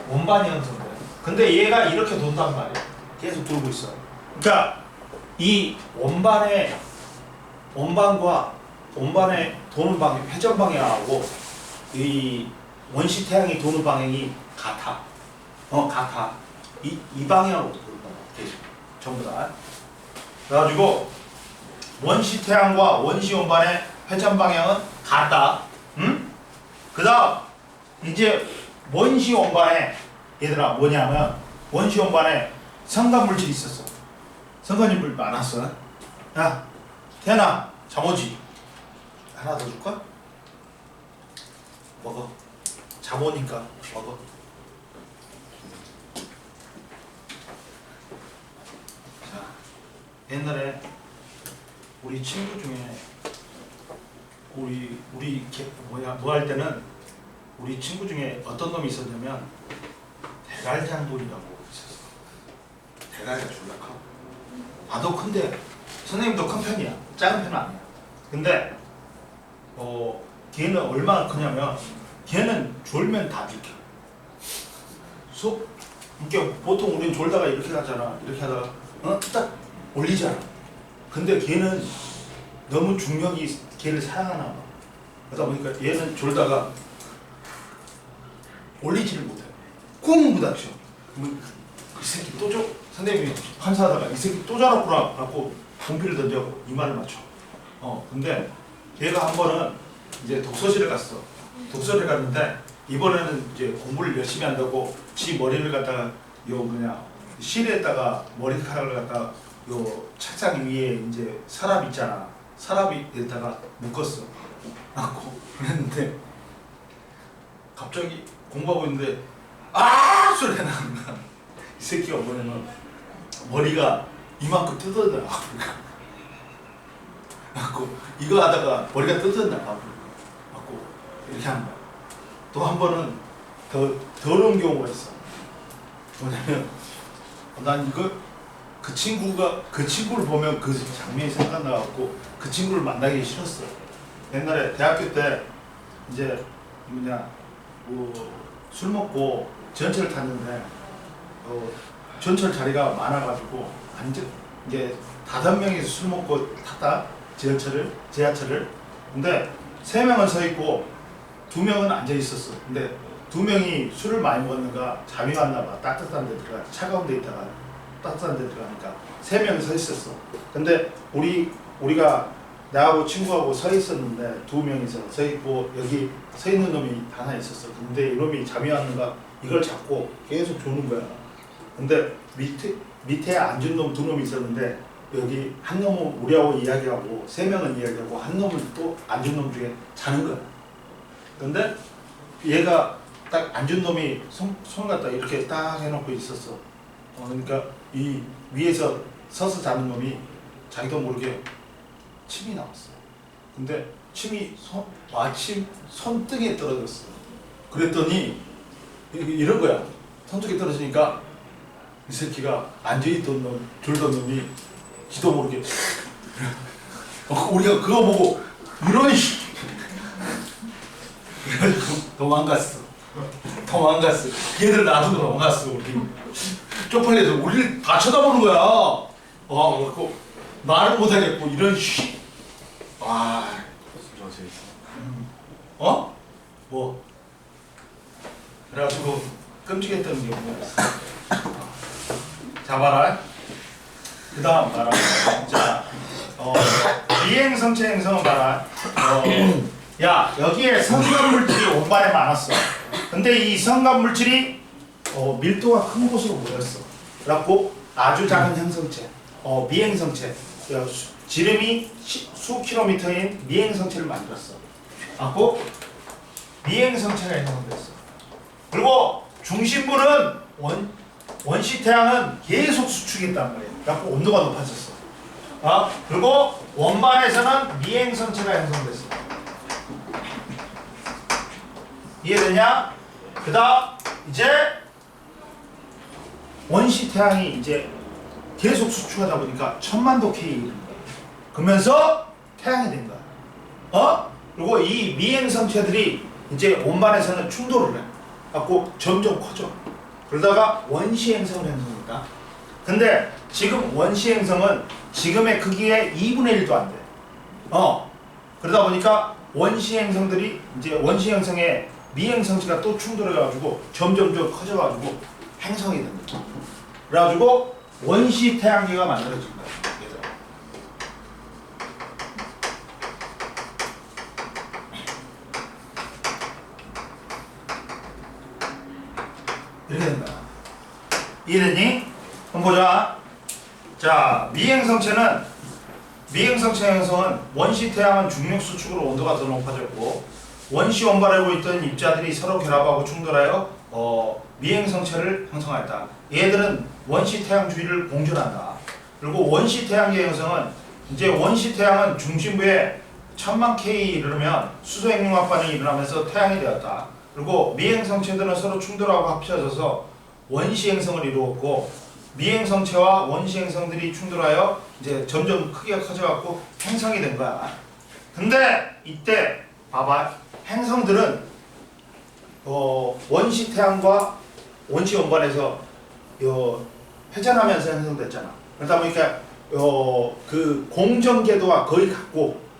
원반이 형성돼. 근데 얘가 이렇게 돈단 말이야. 계속 돌고 있어. 그러니까 이 원반과 원반의 도는 방향, 회전 방향하고 이 원시 태양이 도는 방향이 같아. 같아. 이 방향으로 도는 거야. 계속 전부 다. 그래가지고 원시 태양과 원시 원반의 회전 방향은 같다. 응? 그다음 이제 원시 원반에 얘들아 뭐냐면 원시 원반에 성간 물질이 있었어. 성간이 물 많았어. 야, 태연아, 잠오지. 하나 더 줄까? 먹어. 잠오니까 먹어. 자, 옛날에 우리 친구 중에 뭐 할 때는 우리 친구 중에 어떤 놈이 있었냐면 대갈장돌이라고 있었어. 대가리가 졸라 커. 나도 큰데 선생님도 큰 편이야. 작은 편은 아니야. 근데 걔는 얼마나 크냐면 걔는 졸면 다 비켜. 이렇게 보통 우리는 졸다가 이렇게 하잖아. 이렇게 하다가 딱 올리잖아. 근데 걔는 너무 중력이 걔를 사랑하나 봐. 그러다 보니까 얘는 졸다가 올리지를 못해. 쿵 부닥쳐. 그러면 이 새끼 또 줘. 선생님이 판사하다가 이 새끼 또 자랐구나 갖고 공피를 던져 이마를 맞춰. 근데 걔가 한 번은 이제 독서실에 갔어. 독서를 갔는데 이번에는 이제 공부를 열심히 한다고 지 머리를 갖다가 실에다가 머리카락을 갖다가 요 책상 위에 이제 서랍 있잖아. 서랍 위에다가 묶었어. 그랬는데 갑자기 공부하고 있는데 아 소리가 나는 거야. 이 새끼가 뭐냐면 머리가 이만큼 뜯어져나. 이거 하다가 머리가 뜯어졌나 봐. 이렇게 한 거야. 또 한 번은 더 더러운 경우가 있어. 뭐냐면 난 이거 그 친구를 보면 그 장면이 생각나갖고 그 친구를 만나기 싫었어. 옛날에 대학교 때 이제 술 먹고 전철 탔는데 전철 자리가 많아가지고 이제 5명이서 술 먹고 탔다 지하철을. 근데 3명은 서 있고 2명은 앉아 있었어. 근데 2명이 술을 많이 먹는가 잠이 왔나 봐. 따뜻한 데 들어가 차가운 데 있다가 따뜻한 데 들어가니까 3명이 서 있었어. 근데 우리가 나하고 친구하고 서 있었는데 2명이서 서 있고 여기 서 있는 놈이 하나 있었어. 근데 이놈이 잠이 왔는가 이걸 잡고 계속 조는 거야. 근데 밑에 앉은 놈 2놈이 있었는데 여기 한 놈은 우리하고 이야기하고 3명은 이야기하고 한 놈은 또 앉은 놈 중에 자는 거야. 근데 얘가 딱 앉은 놈이 손 갖다 이렇게 딱 해놓고 있었어. 그러니까 이 위에서 서서 자는 놈이 자기도 모르게 침이 나왔어. 근데 침이 마침 손등에 떨어졌어. 그랬더니 이런 거야. 손등에 떨어지니까 이 새끼가 앉아있던 놈, 졸던 놈이 지도 모르게 우리가 그거 보고 이런 그래가지고 도망갔어. 걔들 놔두고 도망갔어. 우리 쪽팔려서 우리를 다 쳐다보는 거야. 그래갖고 말을 못하겠고 이런 저 재밌어. 뭐 그래가지고 끔찍했던 게 뭐였어. 자 봐라. 그 다음 봐라. 자 미행성체 행성은 봐라. 야 여기에 성간물질이 온반에 많았어. 근데 이 성간물질이 밀도가 큰 곳으로 모였어. 그래갖고 아주 작은 형성체, 미행성체, 지름이 수 킬로미터인 미행성체를 만들었어. 그래갖고 미행성체가 형성됐어. 그리고 중심부는 원시태양은 계속 수축했단 말이야. 그래갖고 온도가 높아졌어. 그리고 원반에서는 미행성체가 형성됐어. 이해되냐? 그 다음 이제 원시태양이 이제 계속 수축하다 보니까 1000만도 K 이르는 거야. 그러면서 태양이 된 거야. 그리고 이 미행성체들이 이제 온반에서는 충돌을 해. 갖고 점점 커져. 그러다가 원시행성을 형성합니다. 근데 지금 원시행성은 지금의 크기의 2분의 1도 안 돼. 그러다 보니까 원시행성들이 이제 원시행성의 미행성체가 또 충돌해가지고 점점 커져가지고 행성이 됩니다. 그래가지고 원시태양계가 만들어진 거야. 이렇게 된다. 이해됐니? 그럼 보자. 자, 미행성체 행성은 원시태양은 중력수축으로 온도가 더 높아졌고 원시 원발하고 있던 입자들이 서로 결합하고 충돌하여 미행성체를 형성하였다. 얘들은 원시태양 주위를 공존한다. 그리고 원시태양계 형성은 이제 원시태양은 중심부에 1000만 K 이르면 수소핵융합 반응이 일어나면서 태양이 되었다. 그리고 미행성체들은 서로 충돌하고 합쳐져서 원시행성을 이루었고 미행성체와 원시행성들이 충돌하여 이제 점점 크기가 커져갖고 행성이 된 거야. 근데 이때 봐봐. 행성들은 원시태양과 원시원반에서 회전하면서 형성됐잖아. 그러다 보니까 그 공전궤도와 거의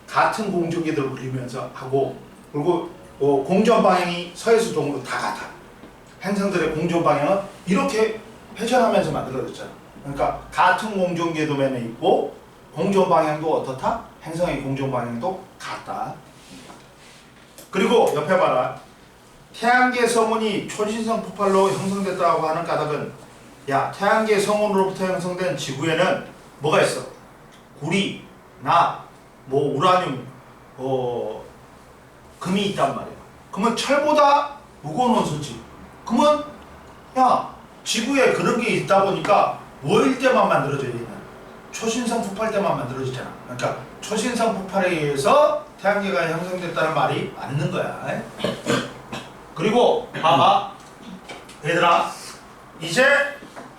같은 공전궤도를 그리면서 하고 그리고 공전 방향이 서에서 동으로 다 같아. 행성들의 공전 방향은 이렇게 회전하면서 만들어졌잖아. 그러니까 같은 공전궤도면에 있고 공전 방향도 어떻다? 행성의 공전 방향도 같다. 그리고 옆에 봐라. 태양계 성운이 초신성 폭발로 형성됐다고 하는 까닭은 야 태양계 성운으로부터 형성된 지구에는 뭐가 있어? 구리, 납, 뭐 우라늄, 금이 있단 말이야. 그러면 철보다 무거운 원소지. 그러면 야 지구에 그런 게 있다 보니까 뭐일 때만 만들어져야 되냐? 초신성 폭발 때만 만들어지잖아. 그러니까 초신성 폭발에 의해서 태양계가 형성됐다는 말이 맞는 거야. 그리고 봐봐 얘들아 이제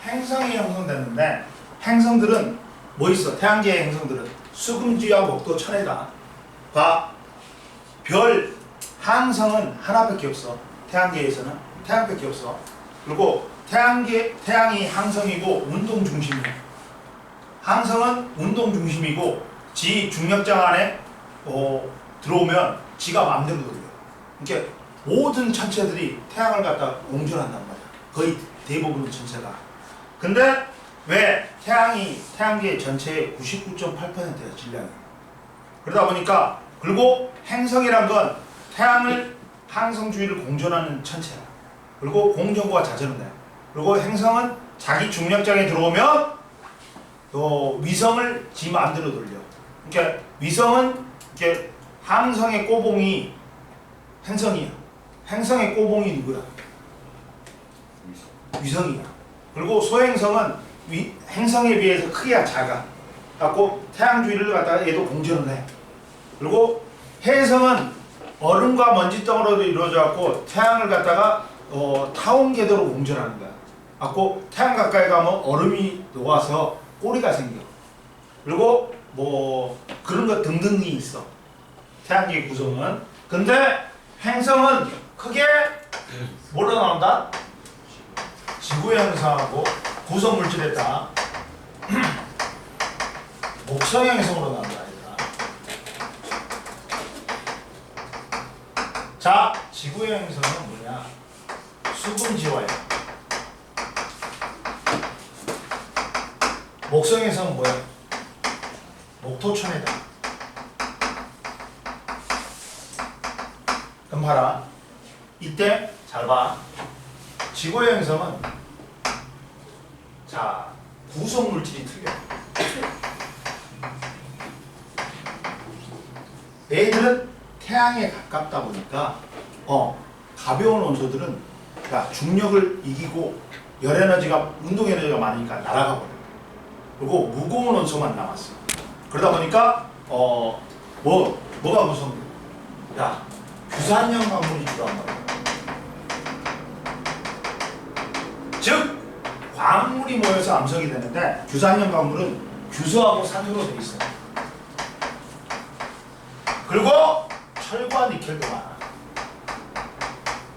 행성이 형성됐는데 행성들은 뭐 있어? 태양계의 행성들은 수금지와 목도 천해다. 봐. 별 항성은 하나밖에 없어. 태양계에서는 태양밖에 없어. 그리고 태양이 항성이고 운동 중심이야. 항성은 운동 중심이고 지 중력장 안에 들어오면 지가 마음대로 돌려. 그러니까 모든 천체들이 태양을 갖다 공존한단 말이야. 거의 대부분 천체가. 근데 왜 태양계 전체의 99.8%야 질량이. 그러다 보니까 그리고 행성이란 건 태양을 항성 주위를 공존하는 천체야. 그리고 공전과 자전은 돼. 그리고 행성은 자기 중력장에 들어오면 위성을 지 마음대로 돌려. 그러니까 위성은 이렇게 항성의 꼬봉이 행성이야. 행성의 꼬봉이 누구야? 위성이야. 그리고 소행성은 행성에 비해서 크기가 작아. 갖고 태양 주위를 갖다가 얘도 공전을 해. 그리고 해성은 얼음과 먼지 덩어리로 이루어져 갖고 태양을 갖다가 타원 궤도로 공전하는 거야. 갖고 태양 가까이 가면 얼음이 녹아서 꼬리가 생겨. 그리고 뭐 그런 거 등등이 있어. 태양계 구성은. 근데 행성은 크게 뭘로 나온다? 지구의 행성하고 구성 물질에 따라 목성의 행성으로 나온다. 얘들아. 자, 지구의 행성은 뭐냐? 수금지와야. 목성의 행성은 뭐야? 목토천해다. 그럼 봐라. 이때 잘 봐. 지구의 행성은 자 구성 물질이 틀려. 얘들은 태양에 가깝다 보니까 가벼운 원소들은 그러니까 중력을 이기고 열 에너지가 운동 에너지가 많으니까 날아가 버려. 그리고 무거운 원소만 남았어. 그러다 보니까 뭐가 무서운 거야? 야 규산형 광물이 필요한 거야. 즉 광물이 모여서 암석이 되는데 규산형 광물은 규소하고 산소로 되어 있어. 그리고 철과 니켈도 많아.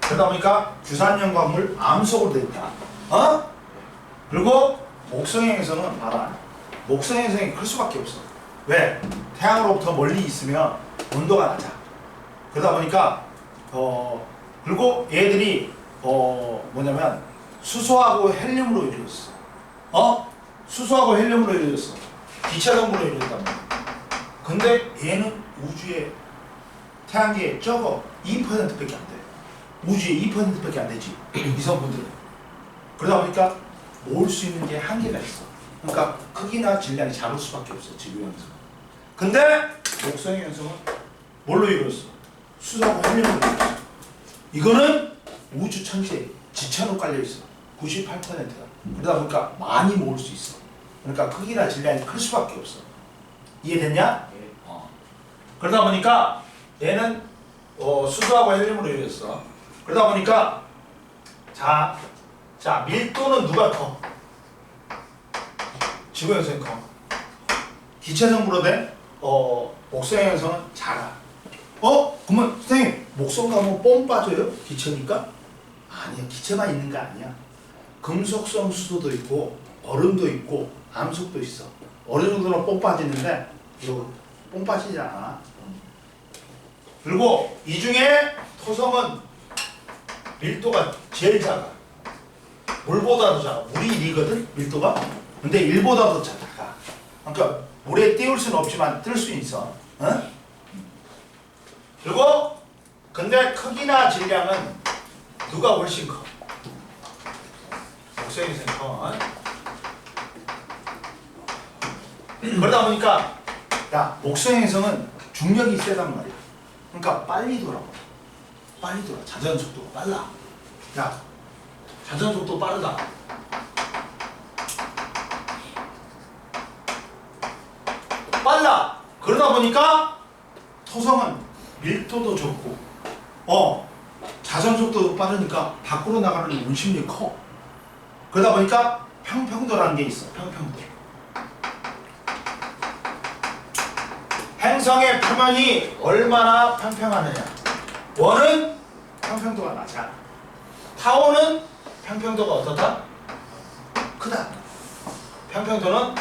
그러다 보니까 규산형 광물 암석으로 되어 있다. 그리고 목성의 행성은 봐라. 목성의 행성이 클 수밖에 없어. 왜? 태양으로부터 멀리 있으면 온도가 낮아. 그러다 보니까 그리고 얘들이 뭐냐면 수소하고 헬륨으로 이루어졌어. 수소하고 헬륨으로 이루어졌어. 기체성분으로 이루어졌단 말이야. 근데 얘는 우주에 태양계에 적어 2%밖에 안 돼. 우주에 2%밖에 안 되지. 이 성분들은. 그러다 보니까 모을 수 있는 게 한계가 있어. 그러니까 크기나 질량이 작을 수밖에 없어. 지구의 행성. 근데 목성의 행성은 뭘로 이루어졌어? 수소하고 헬륨으로 이루어졌어. 이거는 우주 천지에 지천으로 깔려 있어. 98%가. 그러다 보니까 많이 모을 수 있어. 그러니까 크기나 질량이 클 수밖에 없어. 이해됐냐? 그러다 보니까 얘는 수소하고 헬륨으로 이루어졌어. 그러다 보니까 자 밀도는 누가 커? 지구의 행성이 커. 기체성분으로 된 목성의 행성은 작아. 그러면 선생님 목성 가면 뽕 빠져요? 기체니까? 아니야. 기체만 있는 거 아니야. 금속성 수소도 있고 얼음도 있고 암석도 있어. 어느 정도는 뽕 빠지는데 이거 뽕 빠지지 않아. 그리고 이 중에 토성은 밀도가 제일 작아. 물보다도 작아. 물이 1이거든 밀도가. 근데 1보다도 작아. 그러니까 물에 띄울 수는 없지만 뜰 수 있어. 그리고 근데 크기나 질량은 누가 훨씬 커? 목성행성이 커. 그러다 보니까 야 목성행성은 중력이 세단 말이야. 그러니까 빨리 돌아. 빨리 돌아. 자전 속도가 빨라. 야 자전 속도 빠르다. 빨라. 그러다 보니까 토성은 밀도도 적고 자전 속도도 빠르니까 밖으로 나가는 운심력이 커. 그러다 보니까 평평도라는 게 있어. 평평도. 행성의 표면이 얼마나 평평하느냐. 원은 평평도가 낮아. 타원은 평평도가 어떻다? 크다. 평평도는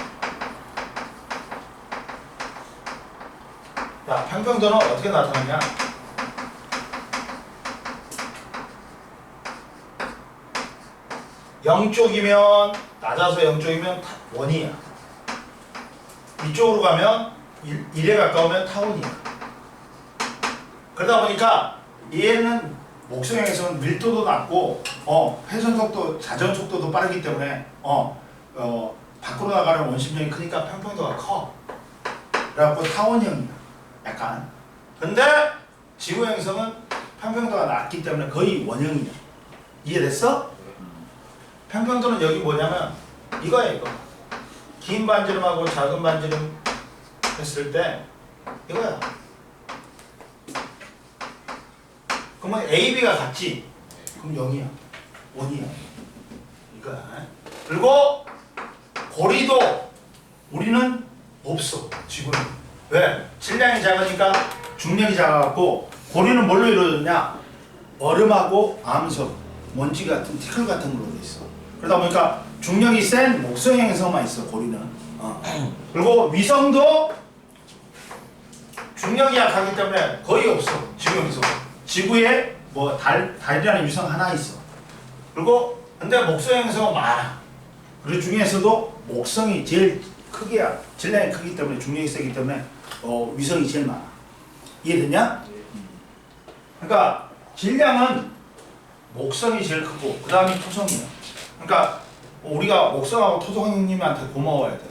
평평도는 어떻게 나타나냐? 영쪽이면 낮아서 영쪽이면 원이야. 이쪽으로 가면 1에 가까우면 타원이야. 그러다 보니까 얘는 목성행성은 밀도도 낮고 회전 속도, 자전 속도도 빠르기 때문에 밖으로 나가는 원심력이 크니까 평평도가 커. 그래갖고 타원형이야. 약간. 근데 지구행성은 평평도가 낮기 때문에 거의 원형이야. 이해됐어? 평평도는 여기 뭐냐면 이거야 이거. 긴 반지름하고 작은 반지름 했을 때 이거야. 그러면 AB가 같지? 그럼 0이야. 1이야. 이거야. 그리고 고리도 우리는 없어. 지구는. 왜? 질량이 작으니까 중력이 작아갖고 고리는 뭘로 이루어졌냐? 얼음하고 암석, 먼지 같은 티끌 같은 걸로 돼 있어. 그러다 보니까 중력이 센 목성행성만 있어. 고리는. 그리고 위성도 중력이 약하기 때문에 거의 없어. 지구행성. 지구에 뭐 달이라는 위성 하나 있어. 그리고 근데 목성행성은 많아. 그 중에서도 목성이 제일 크기야. 질량이 크기 때문에 중력이 세기 때문에 위성이 제일 많아. 이해됐냐? 그러니까 질량은 목성이 제일 크고 그 다음이 토성이야. 그러니까 우리가 목성하고 토성 형님한테 고마워야 돼.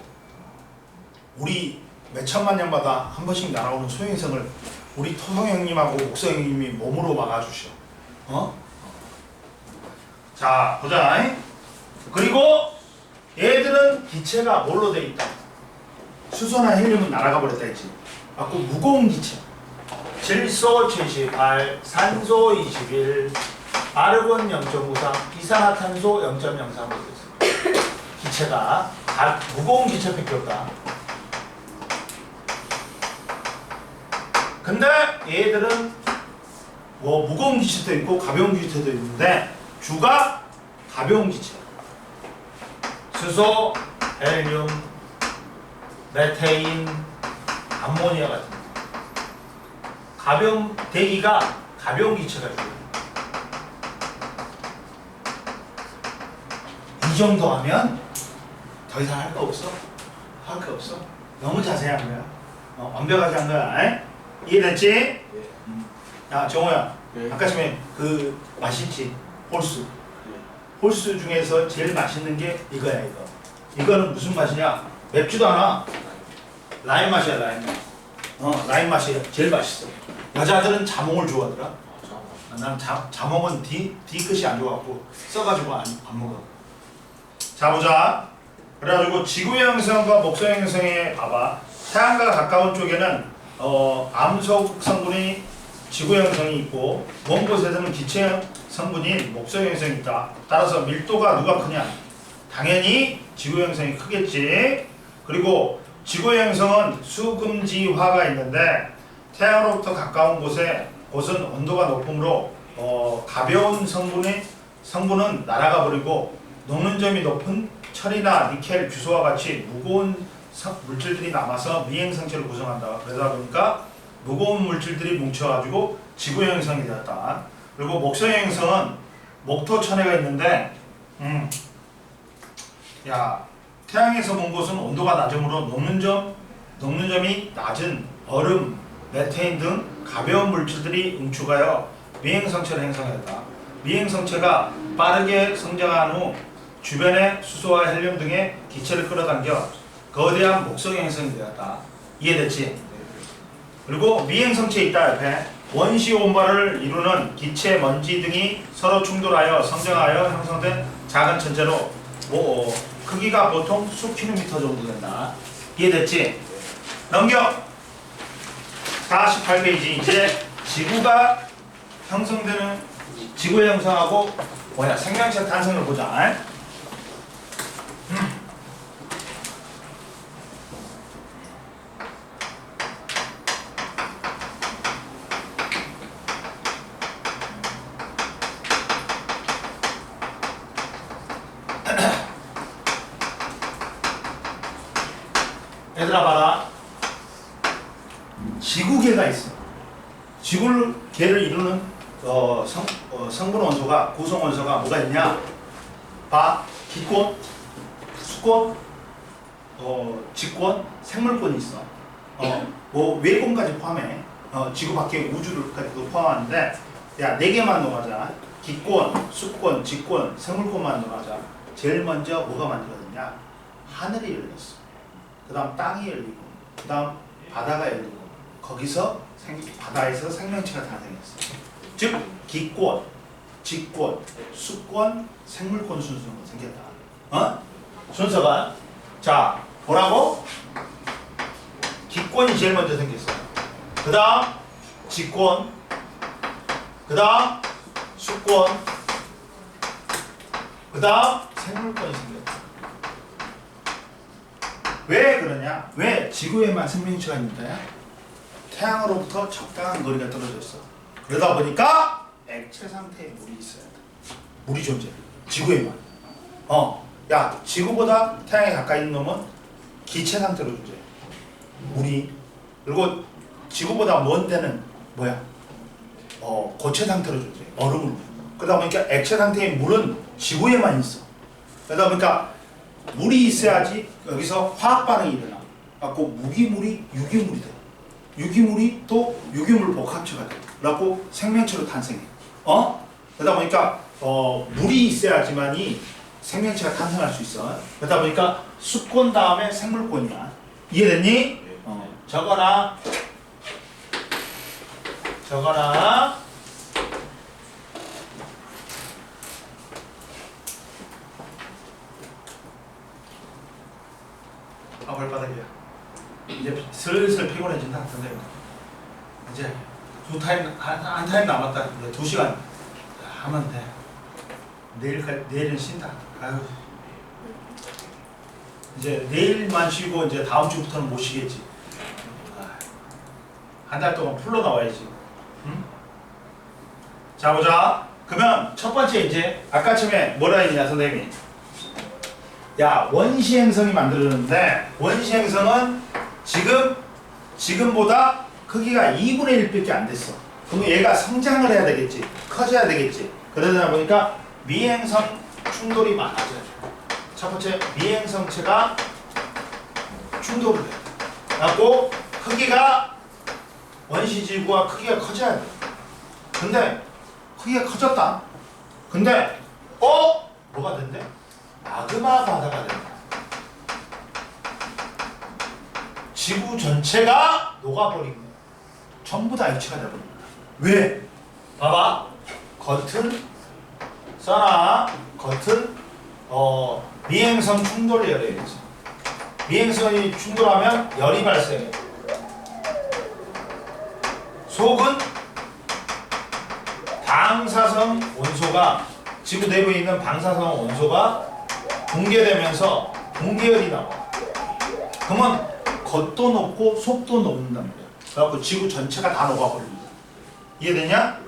우리 몇 천만 년마다 한 번씩 날아오는 소행성을 우리 토성 형님하고 목성 형님이 몸으로 막아주셔. 자 보자. 그리고 얘들은 기체가 뭘로 돼 있다? 수소나 헬륨은 날아가 버렸다 했지. 아까 무거운 기체. 질소 78, 산소 21, 아르곤 0.53, 이산화탄소 0.03으로 있어. 기체가 다 무거운 기체밖에 없다. 근데 얘들은 뭐 무거운 기체도 있고 가벼운 기체도 있는데 주가 가벼운 기체. 수소, 헬륨, 메테인, 암모니아 같은 거. 가벼운 대기가 가벼운 기체가 있어요. 이 정도 하면 더 이상 할 거 없어. 할 거 없어. 너무 자세한 거야. 완벽하게 한 거야. 이해됐지? 예. 야 정호야. 네. 아까 전에 그 맛있지? 홀수. 홀수 중에서 제일 맛있는 게 이거야 이거. 이거는 무슨 맛이냐? 맵지도 않아. 라임 맛이야 라임 맛. 라임 맛이 제일 맛있어. 여자들은 자몽을 좋아하더라. 난 자몽은 뒤끝이 안 좋아갖고 써가지고 안 먹어. 자 보자. 그래가지고 지구행성과 목성행성에 봐봐. 태양과 가까운 쪽에는 암석 성분이 지구행성이 있고 먼 곳에서는 기체 성분인 목성행성이 있다. 따라서 밀도가 누가 크냐? 당연히 지구행성이 크겠지. 그리고 지구행성은 수금지화가 있는데 태양으로부터 가까운 곳은 온도가 높으므로 가벼운 성분은 날아가 버리고 녹는 점이 높은 철이나 니켈, 규소와 같이 무거운 물질들이 남아서 미행성체를 구성한다. 그러다 보니까 무거운 물질들이 뭉쳐가지고 지구행성이 되었다. 그리고 목성행성은 목토천해가 있는데 태양에서 먼 곳은 온도가 낮으므로 녹는 점이 낮은 얼음, 메테인 등 가벼운 물질들이 응축하여 미행성체를 형성했다. 미행성체가 빠르게 성장한 후 주변의 수소와 헬륨 등의 기체를 끌어당겨 거대한 목성이 형성이 되었다. 이해됐지? 그리고 미행성체에 있다 옆에 원시 온발을 이루는 기체, 먼지 등이 서로 충돌하여 성장하여 형성된 작은 천체로 크기가 보통 수 킬로미터 정도 된다. 이해됐지? 넘겨! 48페이지 이제 지구가 형성되는 지구의 형성하고 생명체 탄생을 보자. 얘들아 봐라. 지구계가 있어. 지구계를 이루는 성분 원소가 구성 원소가 뭐가 있냐? 봐. 기권, 수권, 직권, 생물권이 있어. 외권까지 포함해. 지구 밖에 우주를까지도 포함하는데, 야, 4개만 넘어가자. 기권, 수권, 직권, 생물권만 넘어가자. 제일 먼저 뭐가 만들어졌냐? 하늘이 열렸어. 그 다음 땅이 열리고, 그 다음 바다가 열리고, 거기서 바다에서 생명체가 탄생했어. 즉 기권, 직권, 수권, 생물권 순서가 생겼다. 순서가 자 뭐라고? 기권이 제일 먼저 생겼어. 그 다음 직권, 그 다음 수권, 그 다음 생물권이 생겼다. 왜 그러냐? 왜 지구에만 생명체가 있는데 태양으로부터 적당한 거리가 떨어져 있어. 그러다 보니까 액체 상태의 물이 있어야 돼. 물이 존재해. 지구에만. 야, 지구보다 태양에 가까이 있는 놈은 기체 상태로 존재해. 물이. 그리고 지구보다 먼 데는 뭐야? 고체 상태로 존재해. 얼음으로. 그러다 보니까 액체 상태의 물은 지구에만 있어. 그러다 보니까 물이 있어야지 여기서 화학 반응이 일어나. 갖고 무기물이 유기물이 돼. 유기물이 또 유기물 복합체가 돼. 그래갖고 생명체로 탄생해. 그러다 보니까 물이 있어야지만이 생명체가 탄생할 수 있어. 그러다 보니까 수권 다음에 생물권이야. 이해됐니? 적어라. 발바닥이야. 이제 슬슬 피곤해진다. 선생님. 이제 한 타임 남았다. 이제 2시간 하면 돼. 내일은 쉰다. 아유. 이제 내일만 쉬고 이제 다음 주부터는 못 쉬겠지. 한 달 동안 풀로 나와야지. 응? 자 보자. 그러면 첫 번째 이제 아까 처음에 뭐라 했냐 선생님이? 야, 원시 행성이 만들어졌는데 원시 행성은 지금보다 크기가 2분의 1밖에 안 됐어. 그럼 얘가 성장을 해야 되겠지. 커져야 되겠지. 그러다 보니까 미행성 충돌이 많아져요. 첫 번째, 미행성체가 충돌을 해. 그래갖고 크기가 원시지구와 크기가 커져야 돼. 근데 크기가 커졌다. 근데 뭐가 된대? 마그마 바다가 된다. 지구 전체가 녹아버린 거야. 전부 다 액체가 되버린 거야. 왜? 봐봐. 겉은 써놔. 겉은 미행성 충돌 열에 있어. 미행성이 충돌하면 열이 발생해. 속은 방사성 원소가 지구 내부에 있는 방사성 원소가 붕괴되면서 붕괴열이 나와. 그러면 겉도 녹고 속도 녹는단 말이야. 그래갖고 지구 전체가 다 녹아버립니다. 이해되냐?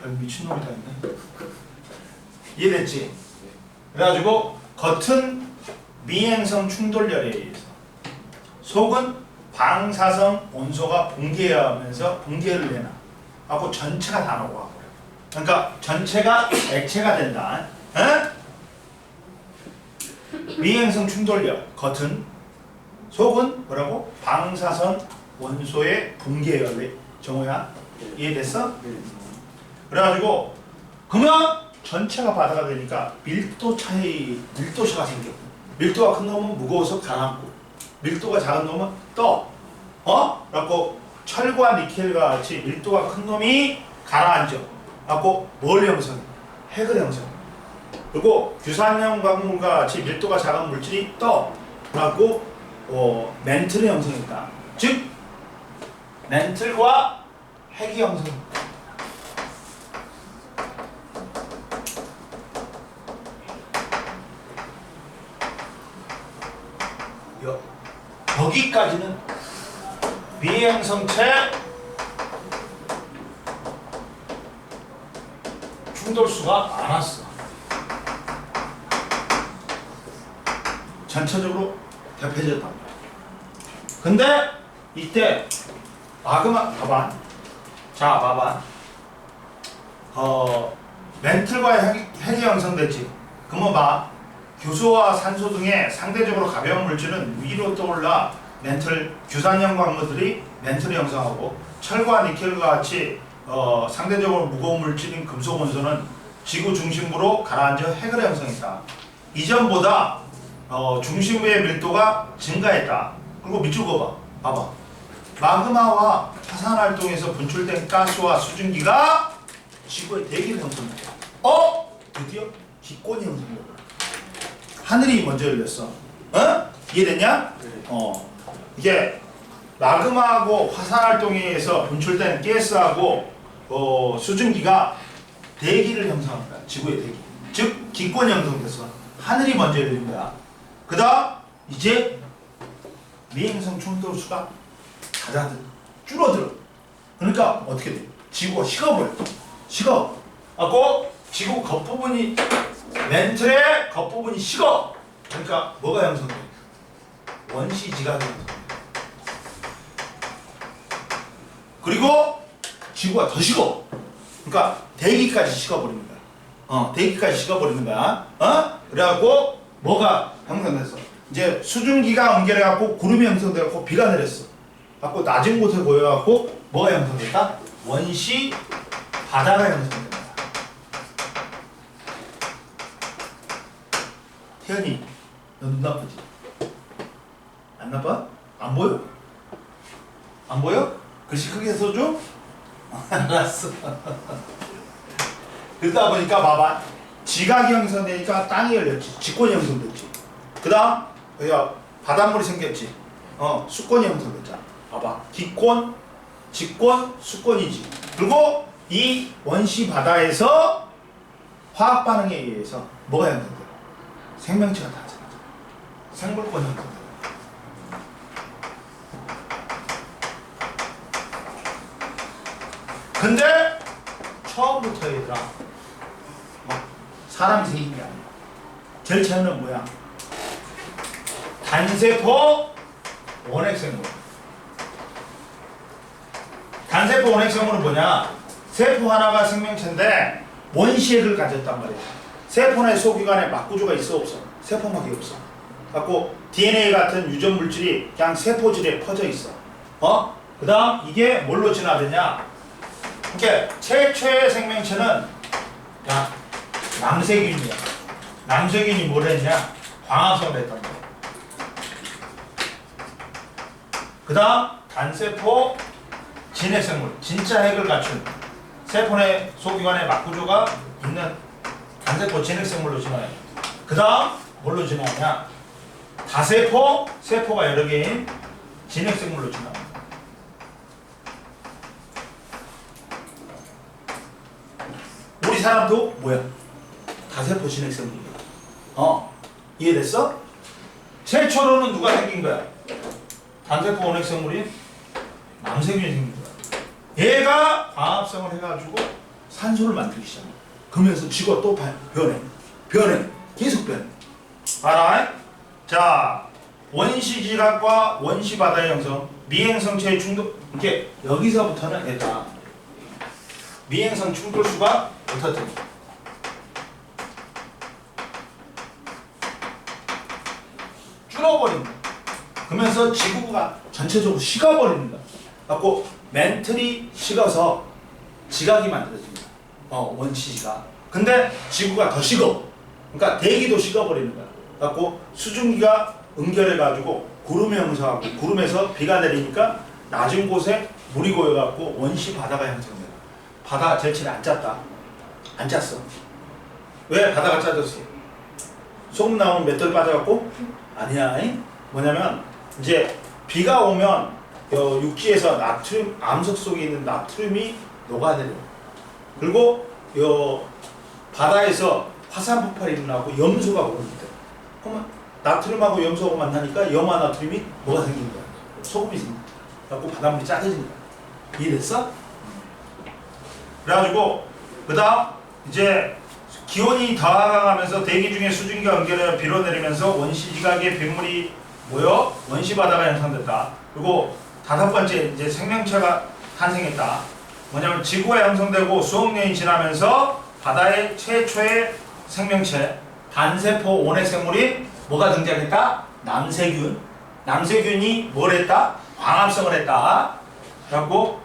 별 미친놈이 다 있네. 이해됐지? 그래가지고 겉은 미행성 충돌열에 의해서, 속은 방사성 온소가 붕괴하면서 붕괴를 내나. 하고 전체가 다 녹아버려. 그러니까 전체가 액체가 된다. 미행성 충돌열, 겉은, 속은 뭐라고? 방사선 원소의 붕괴예요. 정호야 이해됐어? 그래가지고 그러면 전체가 바다가 되니까 밀도차가 생겨. 밀도가 큰 놈은 무거워서 가라앉고 밀도가 작은 놈은 떠. 그래갖고 철과 니켈과 같이 밀도가 큰 놈이 가라앉아. 그래갖고 뭘 형성해? 핵을 형성해. 그리고 규산형 광물과 같이 밀도가 작은 물질이 떠. 그래갖고 멘틀을 형성했다. 즉 멘틀과 핵이 형성했다. 여기까지는 미행성체 충돌수가 많았어. 전체적으로 대표적이었단 말이야. 근데 이때 마그마 봐봐. 자 봐봐. 멘틀과 핵이 형성됐지. 그러면 봐. 규소와 산소 등의 상대적으로 가벼운 물질은 위로 떠올라 규산형 광물들이 멘틀을 형성하고 철과 니켈과 같이 상대적으로 무거운 물질인 금속 원소는 지구 중심부로 가라앉아 핵을 형성했다. 이전보다 중심부의 밀도가 증가했다. 그리고 밑줄 그어봐. 봐봐. 마그마와 화산 활동에서 분출된 가스와 수증기가 지구의 대기를 형성했다. 드디어 기권이 형성됐다. 하늘이 먼저 열렸어. 이해됐냐? 이게 마그마하고 화산 활동에 의해서 분출된 가스하고 수증기가 대기를 형성합니다. 지구의 대기. 즉 기권이 형성돼서 하늘이 먼저 열린 거야. 그다음 이제 미행성 충돌수가 잦아들 줄어들어. 그러니까 어떻게 돼? 지구가 식어버려. 식어. 지구 겉부분이 멘틀의 겉부분이 식어. 그러니까 뭐가 형성돼? 원시지각이 형성돼. 그리고 지구가 더 식어. 그러니까 대기까지 식어버리는 거야. 대기까지 식어버리는 거야. 그래갖고 뭐가 형성됐어? 이제 수증기가 응결해갖고 구름이 형성돼갖고 비가 내렸어. 갖고 낮은 곳에 모여갖고 뭐가 형성됐다? 원시 바다가 형성된다. 태연이, 너 눈 나쁘지? 안 나빠? 안 보여? 안 보여? 글씨 크게 써줘? 알았어. 그러다 보니까 봐봐. 지각이 형성되니까 땅이 열렸지. 직권이 형성됐지. 그 다음 바닷물이 생겼지. 수권이 형성됐잖아. 봐봐. 기권, 직권, 수권이지. 그리고 이 원시 바다에서 화학 반응에 의해서 뭐가 형성돼? 생명체가 다 생겨. 생물권 형성돼. 근데 처음부터 얘들아 사람이 생긴 게 아니야. 제일 처음에는 뭐야? 단세포 원핵생물. 단세포 원핵생물은 뭐냐? 세포 하나가 생명체인데 원시핵을 가졌단 말이야. 세포 내 소기관에 막구조가 있어 없어? 세포막이 없어. 갖고 DNA 같은 유전 물질이 그냥 세포질에 퍼져 있어. 그 다음 이게 뭘로 진화되냐? 이렇게 최초의 생명체는 남세균이야. 남세균이 뭘 했냐? 광합성을 했단 말이야. 그 다음 단세포 진핵생물, 진짜 핵을 갖춘 세포 내 소기관에 막구조가 있는 단세포 진핵생물로 진화해. 그 다음 뭘로 진화하냐? 다세포, 세포가 여러 개인 진핵생물로 진화해. 우리 사람도 뭐야? 다세포 진핵생물이야. 이해됐어? 최초로는 누가 생긴 거야? 단세포 원핵생물이 남세균이 생긴 거야. 얘가 광합성을 해가지고 산소를 만들기 시작해. 그러면서 지구가 또 변해. 계속 변해. 알아? 자, 원시지각과 원시바다의 형성, 미행성체의 충돌. 이렇게 여기서부터는 얘가 미행성 충돌수가 어떻게 돼? 줄어버린 거야. 그러면서 지구가 전체적으로 식어버리는 거야. 갖고 멘틀이 식어서 지각이 만들어집니다. 원시지각. 근데 지구가 더 식어. 그러니까 대기도 식어버리는 거야. 갖고 수증기가 응결해가지고 구름에 형성하고 구름에서 비가 내리니까 낮은 곳에 물이 고여갖고 원시 바다가 형성돼요. 바다 절친이 안 짰다. 안 짰어. 왜 바다가 짜졌어? 소금 나오면 맷돌 빠져갖고? 아니야. 뭐냐면 이제 비가 오면 육지에서 나트륨, 암석 속에 있는 나트륨이 녹아내려. 그리고 바다에서 화산 폭발이 일어나고 염소가 오릅니다. 그러면 나트륨하고 염소가 만나니까 염화 나트륨이 뭐가 생기는 거야? 소금이 생긴다. 그래갖고 바닷물이 짜져지는 거야. 이해됐어? 그래가지고 그다음 이제 기온이 더하강하면서 대기 중에 수증기가 응결해 비로 내리면서 원시지각의 빗물이 모여 원시바다가 형성됐다. 그리고 다섯 번째 이제 생명체가 탄생했다. 뭐냐면 지구가 형성되고 수억 년이 지나면서 바다의 최초의 생명체 단세포 원핵 생물이 뭐가 등장했다? 남세균. 남세균이 뭘 했다? 광합성을 했다. 그래갖고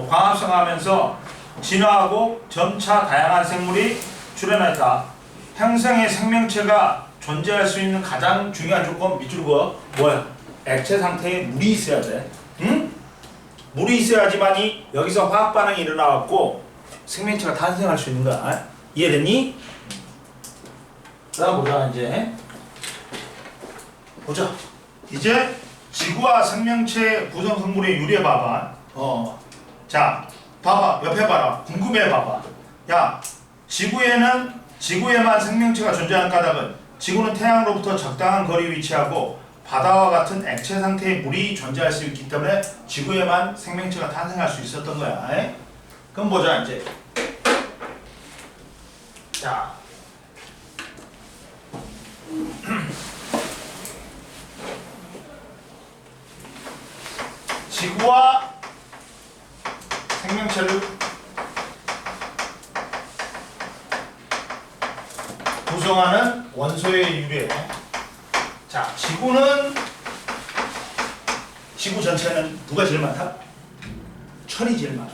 광합성하면서 진화하고 점차 다양한 생물이 출현했다. 행성의 생명체가 존재할 수 있는 가장 중요한 조건 밑줄 그어 뭐야? 액체 상태에 물이 있어야 돼. 응? 물이 있어야지만이 여기서 화학 반응이 일어나갖고 생명체가 탄생할 수 있는 거야. 이해됐니? 그다음 보자 이제. 보자. 이제 지구와 생명체 구성 성분의 유래 봐봐. 자, 봐봐. 옆에 봐라. 궁금해 봐봐. 야, 지구에만 생명체가 존재하는 까닭은 지구는 태양으로부터 적당한 거리 위치하고 바다와 같은 액체 상태의 물이 존재할 수 있기 때문에 지구에만 생명체가 탄생할 수 있었던 거야. 그럼 보자 이제. 자, 지구와 생명체를 구성하는 원소의 유래. 자, 지구 전체는 누가 제일 많다? 철이 제일 많아.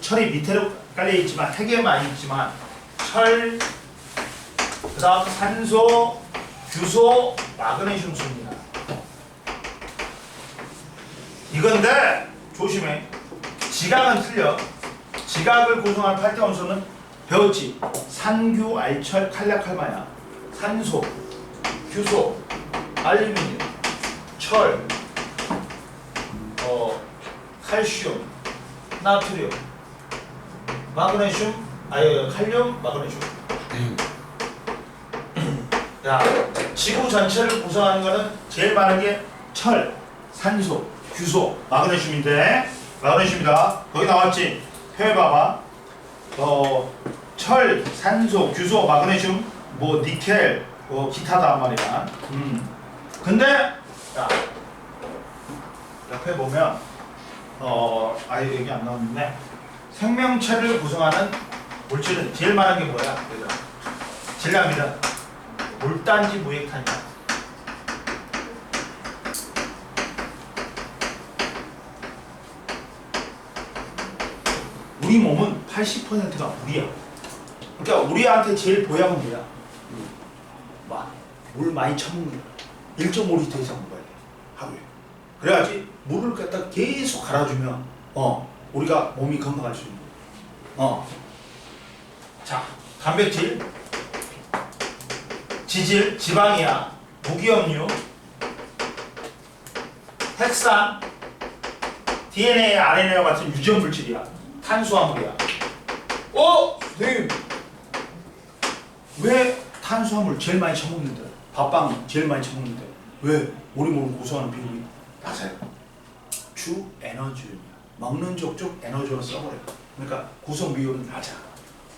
철이 밑으로 깔려 있지만 핵에 많이 있지만 철, 그다음 산소, 규소, 마그네슘 순이야. 이건데 조심해. 지각은 틀려. 지각을 구성한 8대 원소는 배웠지? 산규, 알철, 칼륨,칼마야. 산소, 규소, 알루미늄, 철, 칼슘, 나트륨, 마그네슘, 칼륨, 마그네슘. 야, 지구 전체를 구성하는 거는 제일 많은 게 철, 산소, 규소, 마그네슘인데 마그네슘이다. 거기 나왔지? 표에 봐봐. 철, 산소, 규소, 마그네슘, 뭐 니켈, 기타다 말이야. 근데 야, 옆에 보면 아예 여기 안 나오는데 생명체를 구성하는 물질은 제일 많은 게 뭐야? 얘들아. 질량이다. 물단지 무액탄이야. 우리 몸은 80%가 물이야. 그러니까 우리한테 제일 보약은 뭐야? 물 많이 처먹는 거야. 1.5리터 이상 먹어야 돼. 하루에. 그래야지 물을 갖다 계속 갈아주면 우리가 몸이 건강할 수 있는 거야. 자, 단백질, 지질, 지방이야. 무기염류, 핵산, DNA, RNA와 같은 유전 물질이야. 탄수화물이야. 선생님, 왜 탄수화물 제일 많이 처먹는데? 밥빵 제일 많이 처먹는데 왜 우리 몸을 구성하는 비율이 낮아요? 주 에너지원이야. 먹는 족족 에너지원을 써버려. 그러니까 구성 비율은 낮아.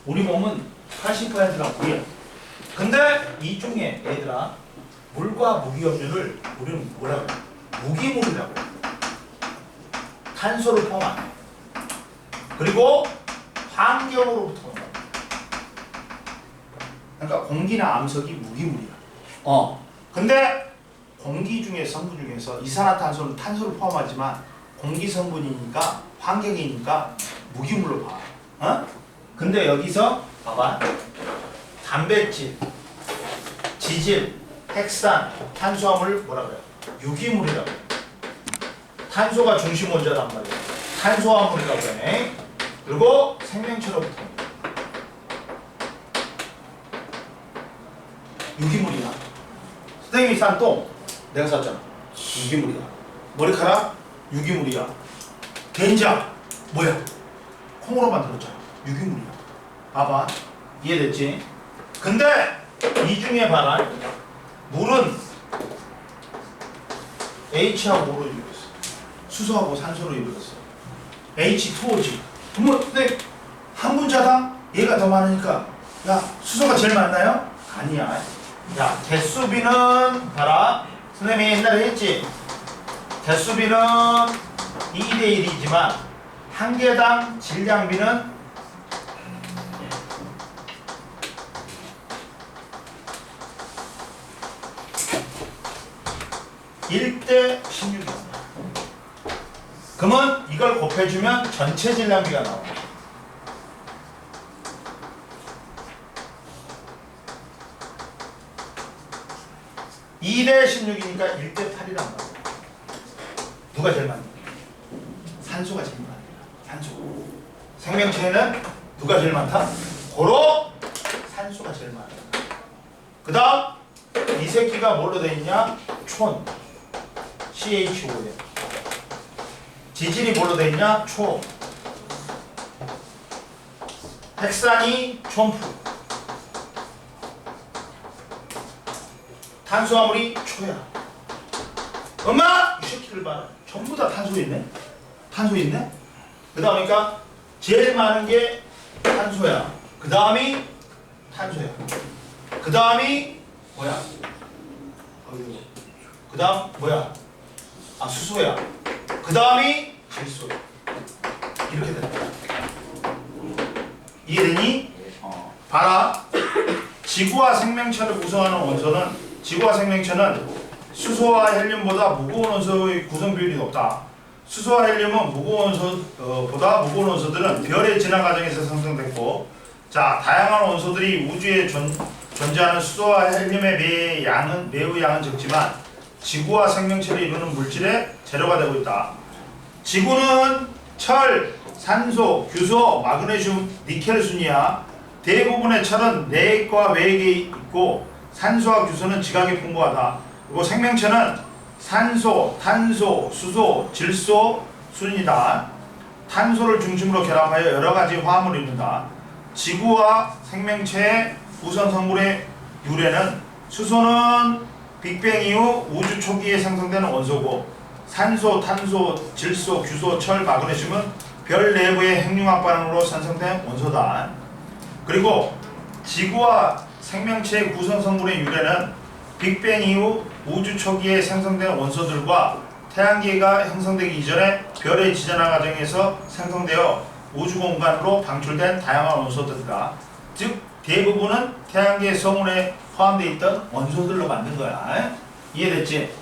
우리 몸은 80%가 물이야. 근데 이 중에 얘들아, 물과 무기염류를 우리는 뭐라고 해? 무기물이라고 해. 탄소를 포함 안 해. 그리고 환경으로부터 온다. 그러니까 공기나 암석이 무기물이야. 근데 공기 중에 성분 중에서 이산화탄소는 탄소를 포함하지만 공기 성분이니까 환경이니까 무기물로 봐. 어? 근데 여기서 봐봐. 단백질, 지질, 핵산, 탄수화물 뭐라 그래요? 유기물이라고 해요. 탄소가 중심 원자란 말이에요. 탄수화물이라고 해. 그리고 생명체로부터 유기물이야. 선생님이 산 똥 내가 샀잖아. 유기물이야. 머리카락 유기물이야. 된장 뭐야? 콩으로 만들었잖아. 유기물이야. 봐봐. 이해됐지? 근데 이 중에 봐라. 물은 H하고 O로 이루어졌어. 수소하고 산소로 이루어졌어. H2O지. 근데 한 분자당 얘가 더 많으니까 야 수소가 제일 많나요? 아니야. 야 개수비는 봐라. 선생님이 옛날에 했지. 개수비는 2대 1이지만 한 개당 질량비는 1대 16이야. 그러면 이걸 곱해주면 전체 질량비가 나와. (2 대 16이니까) 1대 8이란 말이야. 누가 제일 많냐? 산소가 제일 많아. 산소. 생명체에는 누가 제일 많다? 고로 산소가 제일 많아. 그 다음 이 새끼가 뭘로 돼 있냐? 촌. CH5에. 지질이 뭘로 돼 있냐? 초. 핵산이 촌프. 탄수화물이 초야. 엄마! 이 새끼를 봐라. 전부 다 탄소 있네? 탄소 있네? 그 다음이니까 제일 많은 게 탄소야. 그 다음이 탄소야. 그 다음이 뭐야? 그 다음 뭐야? 아 수소야. 그 다음이 질소야. 이렇게 된다. 이해되니? 봐라. 지구와 생명체를 구성하는 원소는 지구와 생명체는 수소와 헬륨보다 무거운 원소의 구성 비율이 높다. 수소와 헬륨은 무거운 원소보다 무거운 원소들은 별의 진화 과정에서 생성됐고, 자 다양한 원소들이 우주에 존재하는 수소와 헬륨의 매우 양은 적지만 지구와 생명체를 이루는 물질의 재료가 되고 있다. 지구는 철, 산소, 규소, 마그네슘, 니켈 순이야. 대부분의 철은 내액과 외액이 있고 산소와 규소는 지각이 풍부하다. 그리고 생명체는 산소, 탄소, 수소, 질소 순이다. 탄소를 중심으로 결합하여 여러 가지 화합물을 이룬다. 지구와 생명체의 우선 성분의 유래는 수소는 빅뱅 이후 우주 초기에 생성되는 원소고, 산소, 탄소, 질소, 규소, 철, 마그네슘은 별 내부의 핵융합 반응으로 생성된 원소다. 그리고 지구와 생명체의 구성 성분의 유래는 빅뱅 이후 우주 초기에 생성된 원소들과 태양계가 형성되기 이전에 별의 지전화 과정에서 생성되어 우주 공간으로 방출된 다양한 원소들이다. 즉 대부분은 태양계 성운에 포함되어 있던 원소들로 만든 거야. 이해됐지?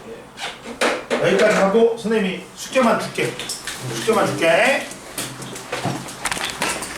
여기까지 하고 선생님이 숙제만 줄게.